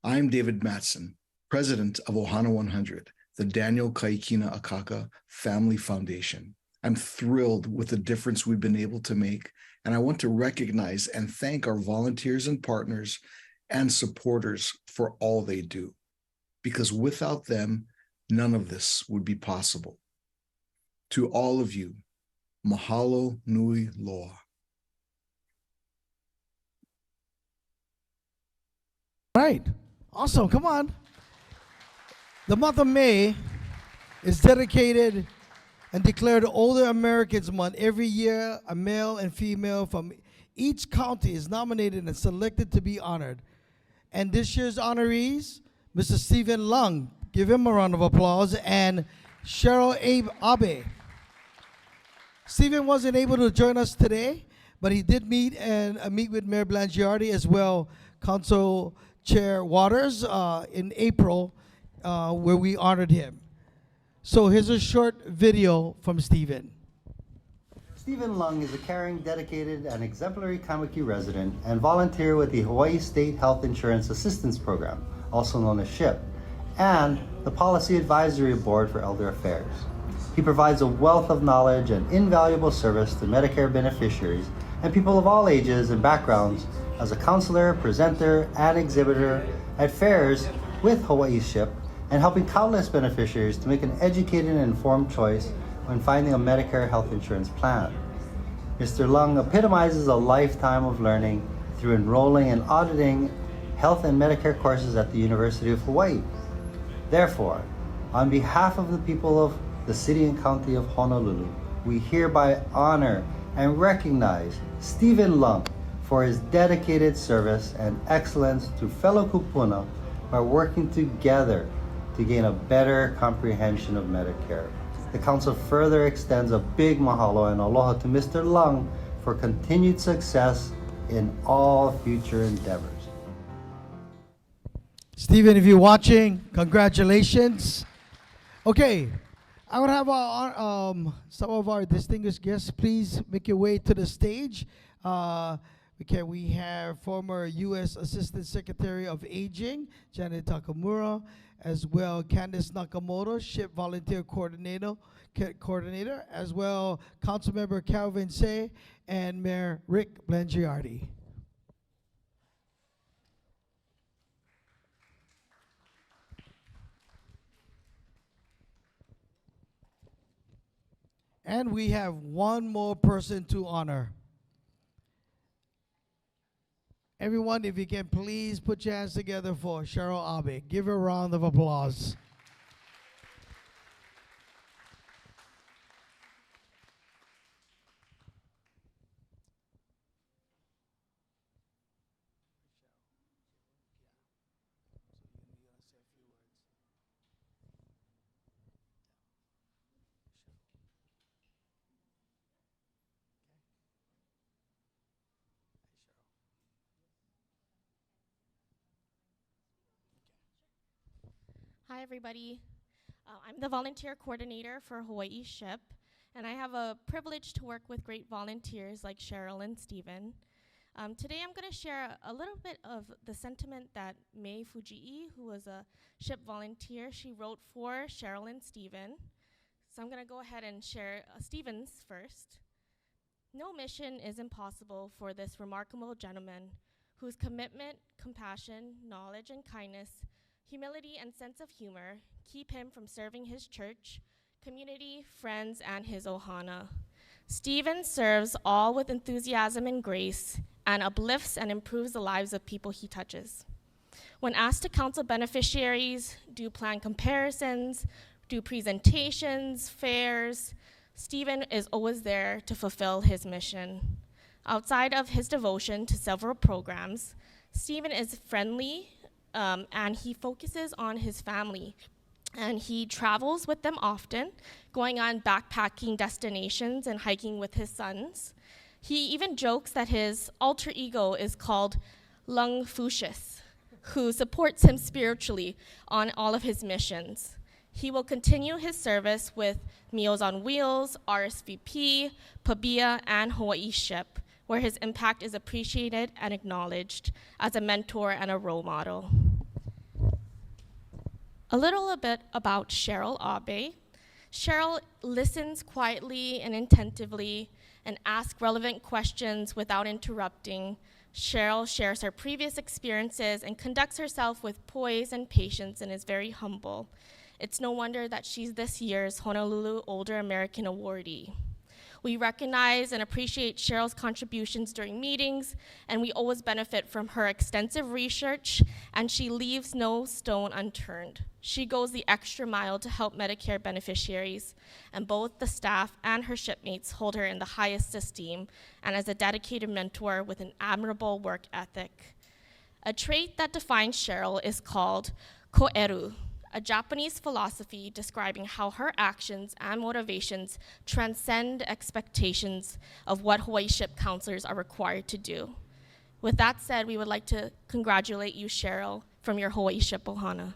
I'm David Matson, President of Ohana 100, the Daniel Kaikina Akaka Family Foundation. I'm thrilled with the difference we've been able to make, and I want to recognize and thank our volunteers and partners and supporters for all they do, because without them, none of this would be possible. To all of you, mahalo nui loa. Right. Awesome. Come on. The month of May is dedicated and declared Older Americans Month. Every year, a male and female from each county is nominated and selected to be honored. And this year's honorees, Mr. Stephen Lung, give him a round of applause, and Cheryl Abe. Stephen wasn't able to join us today, but he did meet with Mayor Blangiardi as well, Council Chair Waters, in April, where we honored him. So here's a short video from Stephen. Stephen Lung is a caring, dedicated, and exemplary Kamaki resident and volunteer with the Hawaii State Health Insurance Assistance Program, also known as SHIP, and the Policy Advisory Board for Elder Affairs. He provides a wealth of knowledge and invaluable service to Medicare beneficiaries and people of all ages and backgrounds as a counselor, presenter, and exhibitor at fairs with Hawaii SHIP, and helping countless beneficiaries to make an educated and informed choice when finding a Medicare health insurance plan. Mr. Lung epitomizes a lifetime of learning through enrolling and auditing health and Medicare courses at the University of Hawaii. Therefore, on behalf of the people of the city and county of Honolulu, we hereby honor and recognize Stephen Lung for his dedicated service and excellence to fellow kupuna by working together to gain a better comprehension of Medicare. The Council further extends a big mahalo and aloha to Mr. Lung for continued success in all future endeavors. Stephen, if you're watching, congratulations. Okay, I would have some of our distinguished guests please make your way to the stage. We have former U.S. Assistant Secretary of Aging, Janet Takamura, as well Candice Nakamoto, SHIP Volunteer Coordinator, as well Councilmember Calvin Say, and Mayor Rick Blangiardi. And we have one more person to honor. Everyone, if you can please put your hands together for Cheryl Abe. Give her a round of applause. Hi, everybody. I'm the volunteer coordinator for Hawaii SHIP, and I have a privilege to work with great volunteers like Cheryl and Stephen. Today, I'm going to share a little bit of the sentiment that Mei Fujii, who was a SHIP volunteer, she wrote for Cheryl and Stephen. So I'm going to go ahead and share Stephen's first. No mission is impossible for this remarkable gentleman whose commitment, compassion, knowledge, and kindness, humility, and sense of humor keep him from serving his church, community, friends, and his ohana. Stephen serves all with enthusiasm and grace and uplifts and improves the lives of people he touches. When asked to counsel beneficiaries, do plan comparisons, do presentations, fairs, Stephen is always there to fulfill his mission. Outside of his devotion to several programs, Stephen is friendly, and he focuses on his family. And he travels with them often, going on backpacking destinations and hiking with his sons. He even jokes that his alter ego is called Lung Fucius, who supports him spiritually on all of his missions. He will continue his service with Meals on Wheels, RSVP, Pabia, and Hawaii SHIP, where his impact is appreciated and acknowledged as a mentor and a role model. A little bit about Cheryl Abe. Cheryl listens quietly and attentively and asks relevant questions without interrupting. Cheryl shares her previous experiences and conducts herself with poise and patience and is very humble. It's no wonder that she's this year's Honolulu Older American Awardee. We recognize and appreciate Cheryl's contributions during meetings, and we always benefit from her extensive research, and she leaves no stone unturned. She goes the extra mile to help Medicare beneficiaries, and both the staff and her shipmates hold her in the highest esteem and as a dedicated mentor with an admirable work ethic. A trait that defines Cheryl is called ko'eru, a Japanese philosophy describing how her actions and motivations transcend expectations of what Hawaii SHIP counselors are required to do. With that said, we would like to congratulate you, Cheryl, from your Hawaii SHIP ohana.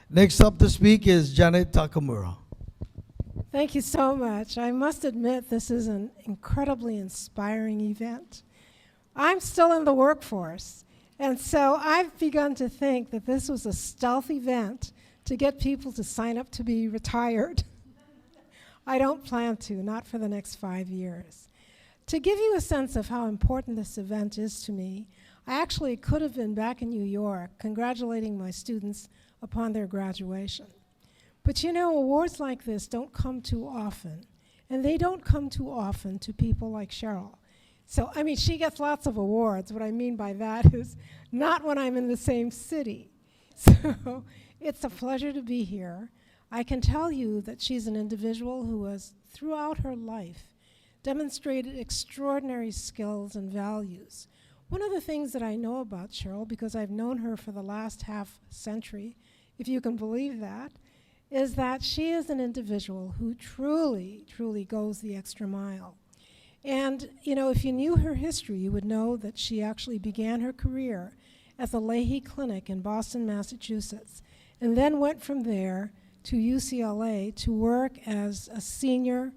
Next up to speak is Janet Takamura. Thank you so much. I must admit this is an incredibly inspiring event. I'm still in the workforce, and so I've begun to think that this was a stealth event to get people to sign up to be retired. I don't plan to, not for the next 5 years. To give you a sense of how important this event is to me, I actually could have been back in New York congratulating my students upon their graduation. But you know, awards like this don't come too often, and they don't come too often to people like Cheryl. So, I mean, she gets lots of awards. What I mean by that is not when I'm in the same city. So it's a pleasure to be here. I can tell you that she's an individual who has, throughout her life, demonstrated extraordinary skills and values. One of the things that I know about Cheryl, because I've known her for the last half century, if you can believe that, is that she is an individual who truly, truly goes the extra mile. And, you know, if you knew her history, you would know that she actually began her career at the Leahy Clinic in Boston, Massachusetts, and then went from there to UCLA to work as a senior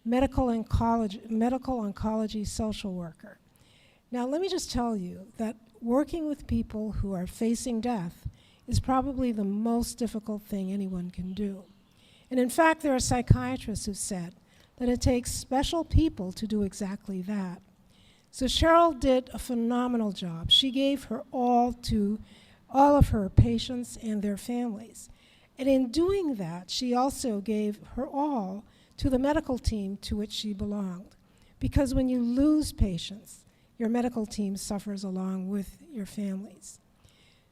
medical oncology social worker. Now, let me just tell you that working with people who are facing death is probably the most difficult thing anyone can do. And in fact, there are psychiatrists who've said that it takes special people to do exactly that. So Cheryl did a phenomenal job. She gave her all to all of her patients and their families. And in doing that, she also gave her all to the medical team to which she belonged. Because when you lose patients, your medical team suffers along with your families.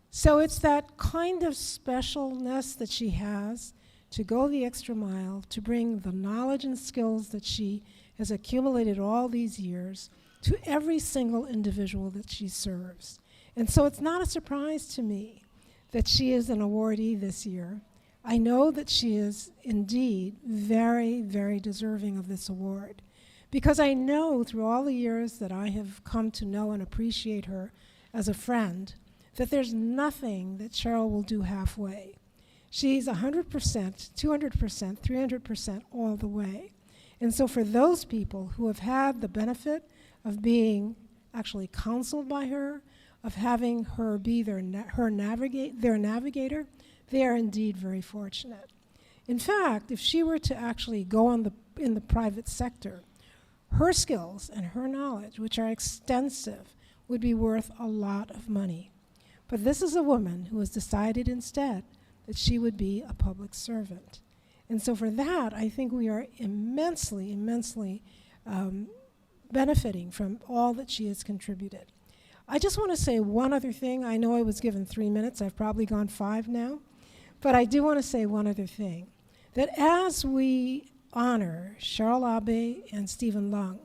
So it's that kind of specialness that she has to go the extra mile, to bring the knowledge and skills that she has accumulated all these years to every single individual that she serves. And so it's not a surprise to me that she is an awardee this year. I know that she is indeed very, very deserving of this award, because I know through all the years that I have come to know and appreciate her as a friend, that there's nothing that Cheryl will do halfway. She's 100%, 200%, 300% all the way. And so for those people who have had the benefit of being actually counseled by her, of having her be their navigator, they are indeed very fortunate. In fact, if she were to actually go in the private sector, her skills and her knowledge, which are extensive, would be worth a lot of money. But this is a woman who has decided instead that she would be a public servant. And so for that, I think we are immensely, immensely benefiting from all that she has contributed. I just want to say one other thing. I know I was given 3 minutes. I've probably gone 5 now. But I do want to say one other thing, that as we honor Cheryl Abe and Stephen Lung,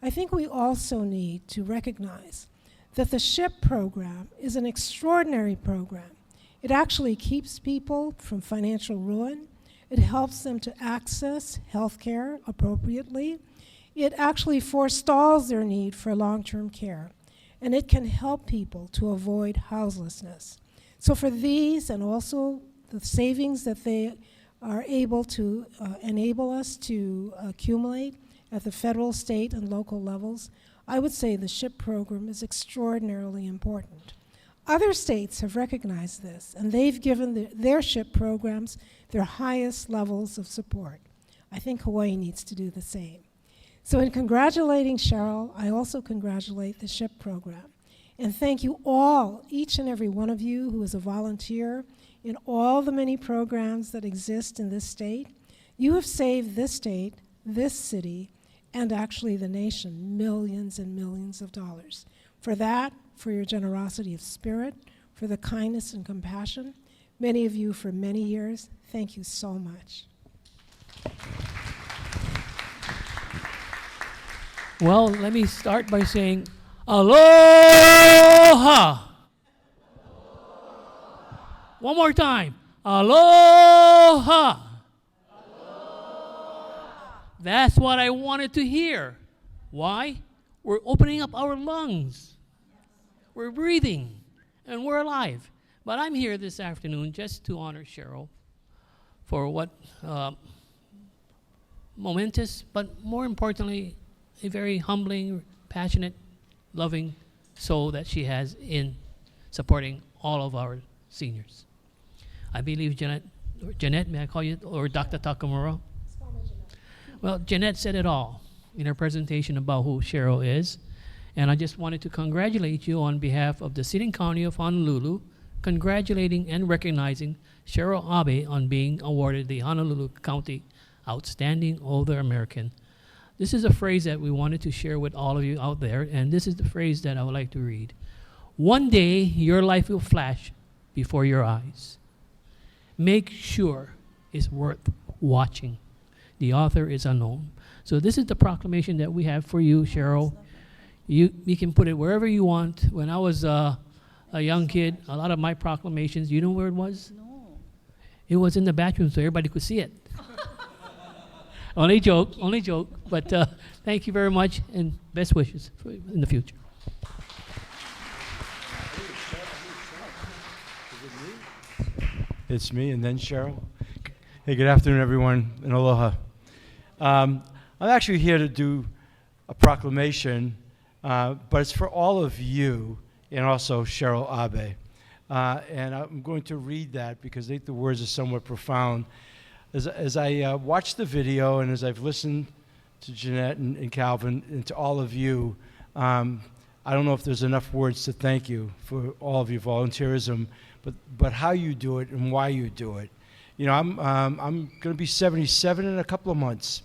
I think we also need to recognize that the SHIP program is an extraordinary program. It actually keeps people from financial ruin. It helps them to access health care appropriately. It actually forestalls their need for long-term care. And it can help people to avoid houselessness. So for these and also the savings that they are able to enable us to accumulate at the federal, state, and local levels, I would say the SHIP program is extraordinarily important. Other states have recognized this, and they've given their SHIP programs their highest levels of support. I think Hawaii needs to do the same. So in congratulating Cheryl, I also congratulate the SHIP program. And thank you all, each and every one of you who is a volunteer in all the many programs that exist in this state. You have saved this state, this city, and actually the nation millions and millions of dollars. For that, for your generosity of spirit, for the kindness and compassion, many of you for many years, thank you so much. Well, let me start by saying, aloha! One more time, aloha! That's what I wanted to hear. Why? We're opening up our lungs. We're breathing, and we're alive. But I'm here this afternoon just to honor Cheryl for what momentous, but more importantly, a very humbling, passionate, loving soul that she has in supporting all of our seniors. I believe Jeanette, may I call you, or Dr. Takamura? Well, Jeanette said it all in her presentation about who Cheryl is. And I just wanted to congratulate you on behalf of the City and County of Honolulu, congratulating and recognizing Cheryl Abe on being awarded the Honolulu County Outstanding Older American. This is a phrase that we wanted to share with all of you out there, and this is the phrase that I would like to read. One day, your life will flash before your eyes. Make sure it's worth watching. The author is unknown. So this is the proclamation that we have for you, Cheryl. You can put it wherever you want. When I was a young kid, a lot of my proclamations, you know where it was? No. It was in the bathroom so everybody could see it. Only joke. But thank you very much and best wishes in the future. It's me and then Cheryl. Hey, good afternoon, everyone, and aloha. I'm actually here to do a proclamation, but it's for all of you and also Cheryl Abe. And I'm going to read that because I think the words are somewhat profound. As I watched the video and as I've listened to Jeanette and Calvin and to all of you, I don't know if there's enough words to thank you for all of your volunteerism, but how you do it and why you do it. You know, I'm going to be 77 in a couple of months.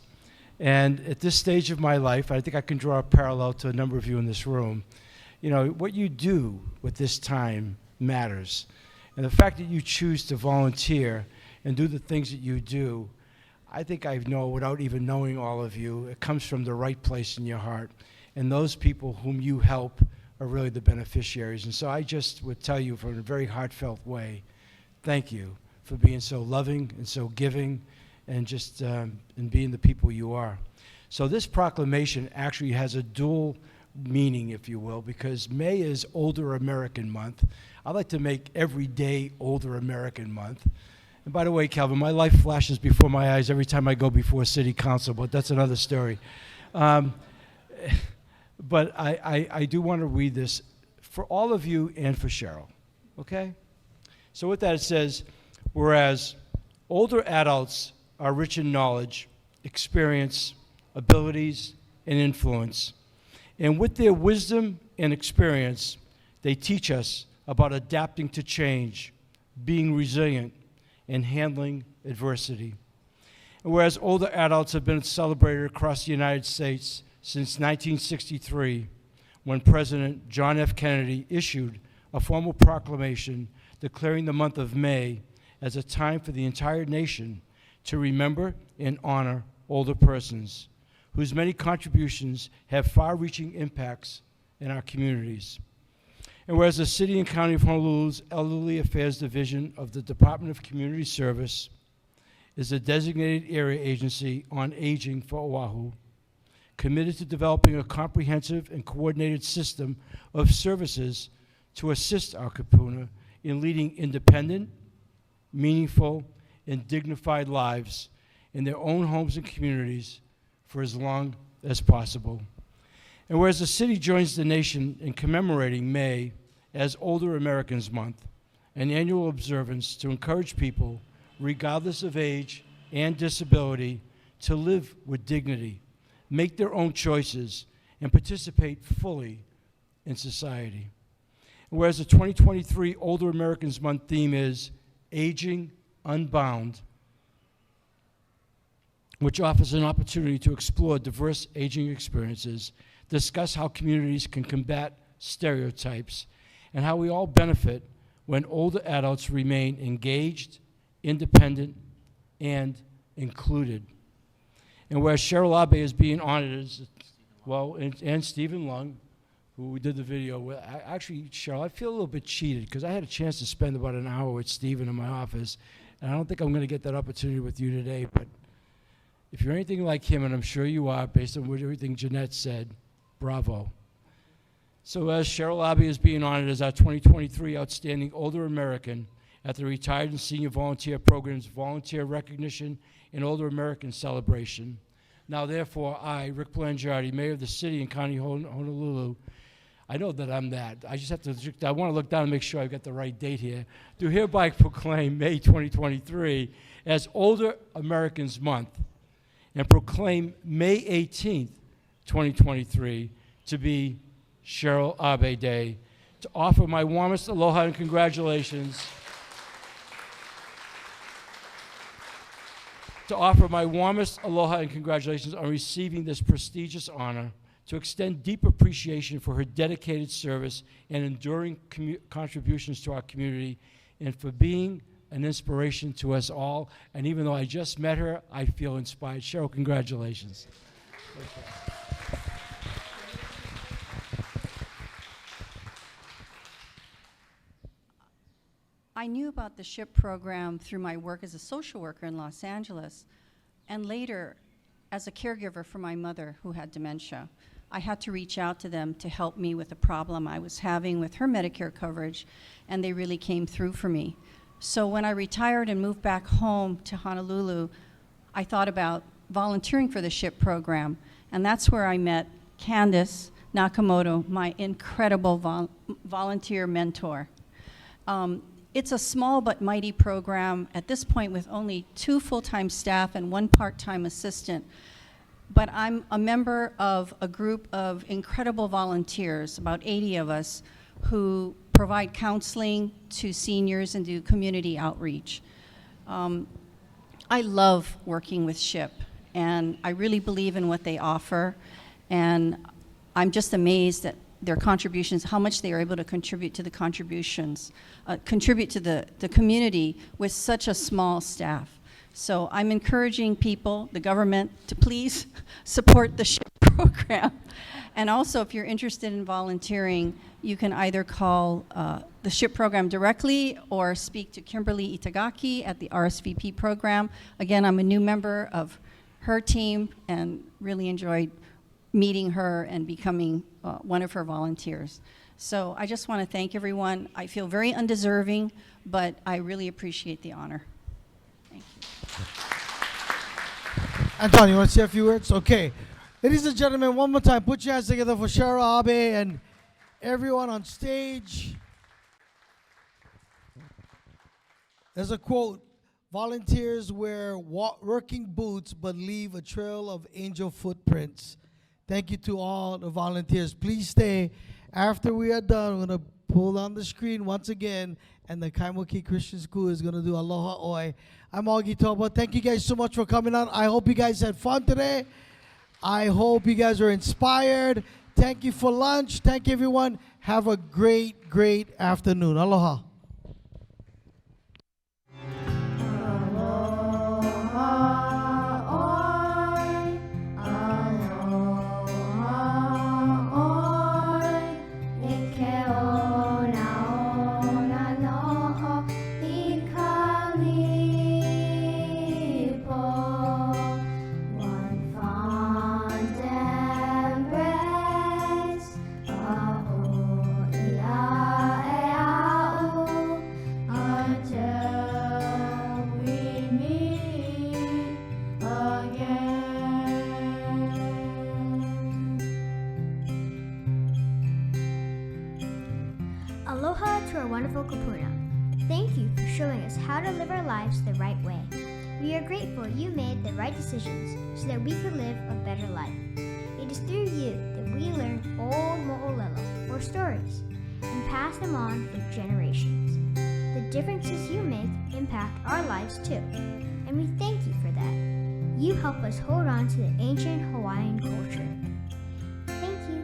And at this stage of my life, I think I can draw a parallel to a number of you in this room. You know, what you do with this time matters. And the fact that you choose to volunteer and do the things that you do, I think I know without even knowing all of you, it comes from the right place in your heart. And those people whom you help are really the beneficiaries. And so I just would tell you from a very heartfelt way, thank you for being so loving and so giving and just and being the people you are. So this proclamation actually has a dual meaning, if you will, because May is Older American Month. I like to make every day Older American Month. And by the way, Calvin, my life flashes before my eyes every time I go before City Council, but that's another story. But I do want to read this for all of you and for Cheryl, okay? So with that it says, whereas older adults are rich in knowledge, experience, abilities, and influence, and with their wisdom and experience, they teach us about adapting to change, being resilient, and handling adversity. And whereas older adults have been celebrated across the United States since 1963, when President John F. Kennedy issued a formal proclamation declaring the month of May as a time for the entire nation to remember and honor older persons whose many contributions have far-reaching impacts in our communities. And whereas the City and County of Honolulu's Elderly Affairs Division of the Department of Community Service is a designated area agency on aging for Oahu, committed to developing a comprehensive and coordinated system of services to assist our kupuna in leading independent, meaningful, and dignified lives in their own homes and communities for as long as possible. And whereas the city joins the nation in commemorating May as Older Americans Month, an annual observance to encourage people, regardless of age and disability, to live with dignity, make their own choices, and participate fully in society. And whereas the 2023 Older Americans Month theme is Aging Unbound, which offers an opportunity to explore diverse aging experiences, discuss how communities can combat stereotypes, and how we all benefit when older adults remain engaged, independent, and included. And where Cheryl Abe is being honored as, well, and Stephen Lung, who we did the video with. Actually, Cheryl, I feel a little bit cheated because I had a chance to spend about an hour with Stephen in my office, and I don't think I'm going to get that opportunity with you today, but if you're anything like him, and I'm sure you are, based on everything Jeanette said, bravo. So as Cheryl Abe is being honored as our 2023 Outstanding Older American at the Retired and Senior Volunteer Program's Volunteer Recognition and Older American Celebration. Now therefore, I, Rick Blangiardi, Mayor of the City and County of Honolulu, I know that I'm that. I just have to, I want to look down and make sure I've got the right date here, do hereby proclaim May 2023 as Older Americans Month, and proclaim May 18th, 2023 to be Cheryl Abe Day, to offer my warmest aloha and congratulations. To offer my warmest aloha and congratulations on receiving this prestigious honor, to extend deep appreciation for her dedicated service and enduring contributions to our community, and for being an inspiration to us all. And even though I just met her, I feel inspired. Cheryl, congratulations. I knew about the SHIP program through my work as a social worker in Los Angeles, and later as a caregiver for my mother who had dementia. I had to reach out to them to help me with the problem I was having with her Medicare coverage, and they really came through for me. So when I retired and moved back home to Honolulu, I thought about volunteering for the SHIP program, and that's where I met Candace Nakamoto, my incredible volunteer mentor. It's a small but mighty program at this point with only 2 full-time staff and 1 part-time assistant. But I'm a member of a group of incredible volunteers, about 80 of us, who provide counseling to seniors and do community outreach. I love working with SHIP, and I really believe in what they offer, and I'm just amazed at their contributions, how much they are able to contribute to the contribute to the community with such a small staff. So I'm encouraging people, the government, to please support the SHIP program. And also, if you're interested in volunteering, you can either call the SHIP program directly or speak to Kimberly Itagaki at the RSVP program. Again, I'm a new member of her team and really enjoyed meeting her and becoming one of her volunteers. So I just want to thank everyone. I feel very undeserving, but I really appreciate the honor. Thank you. Anton, you want to say a few words? Okay. Ladies and gentlemen, one more time, put your hands together for Cheryl Abe and everyone on stage. There's a quote, volunteers wear working boots but leave a trail of angel footprints. Thank you to all the volunteers. Please stay. After we are done, we're going to pull on the screen once again, and the Kaimuki Christian School is going to do Aloha Oi. I'm Augie Toba. Thank you guys so much for coming out. I hope you guys had fun today. I hope you guys are inspired. Thank you for lunch. Thank you, everyone. Have a great, great afternoon. Aloha. Aloha to our wonderful kupuna. Thank you for showing us how to live our lives the right way. We are grateful you made the right decisions so that we could live a better life. It is through you that we learn old mo'olelo, or stories, and pass them on for generations. The differences you make impact our lives too, and we thank you for that. You help us hold on to the ancient Hawaiian culture. Thank you.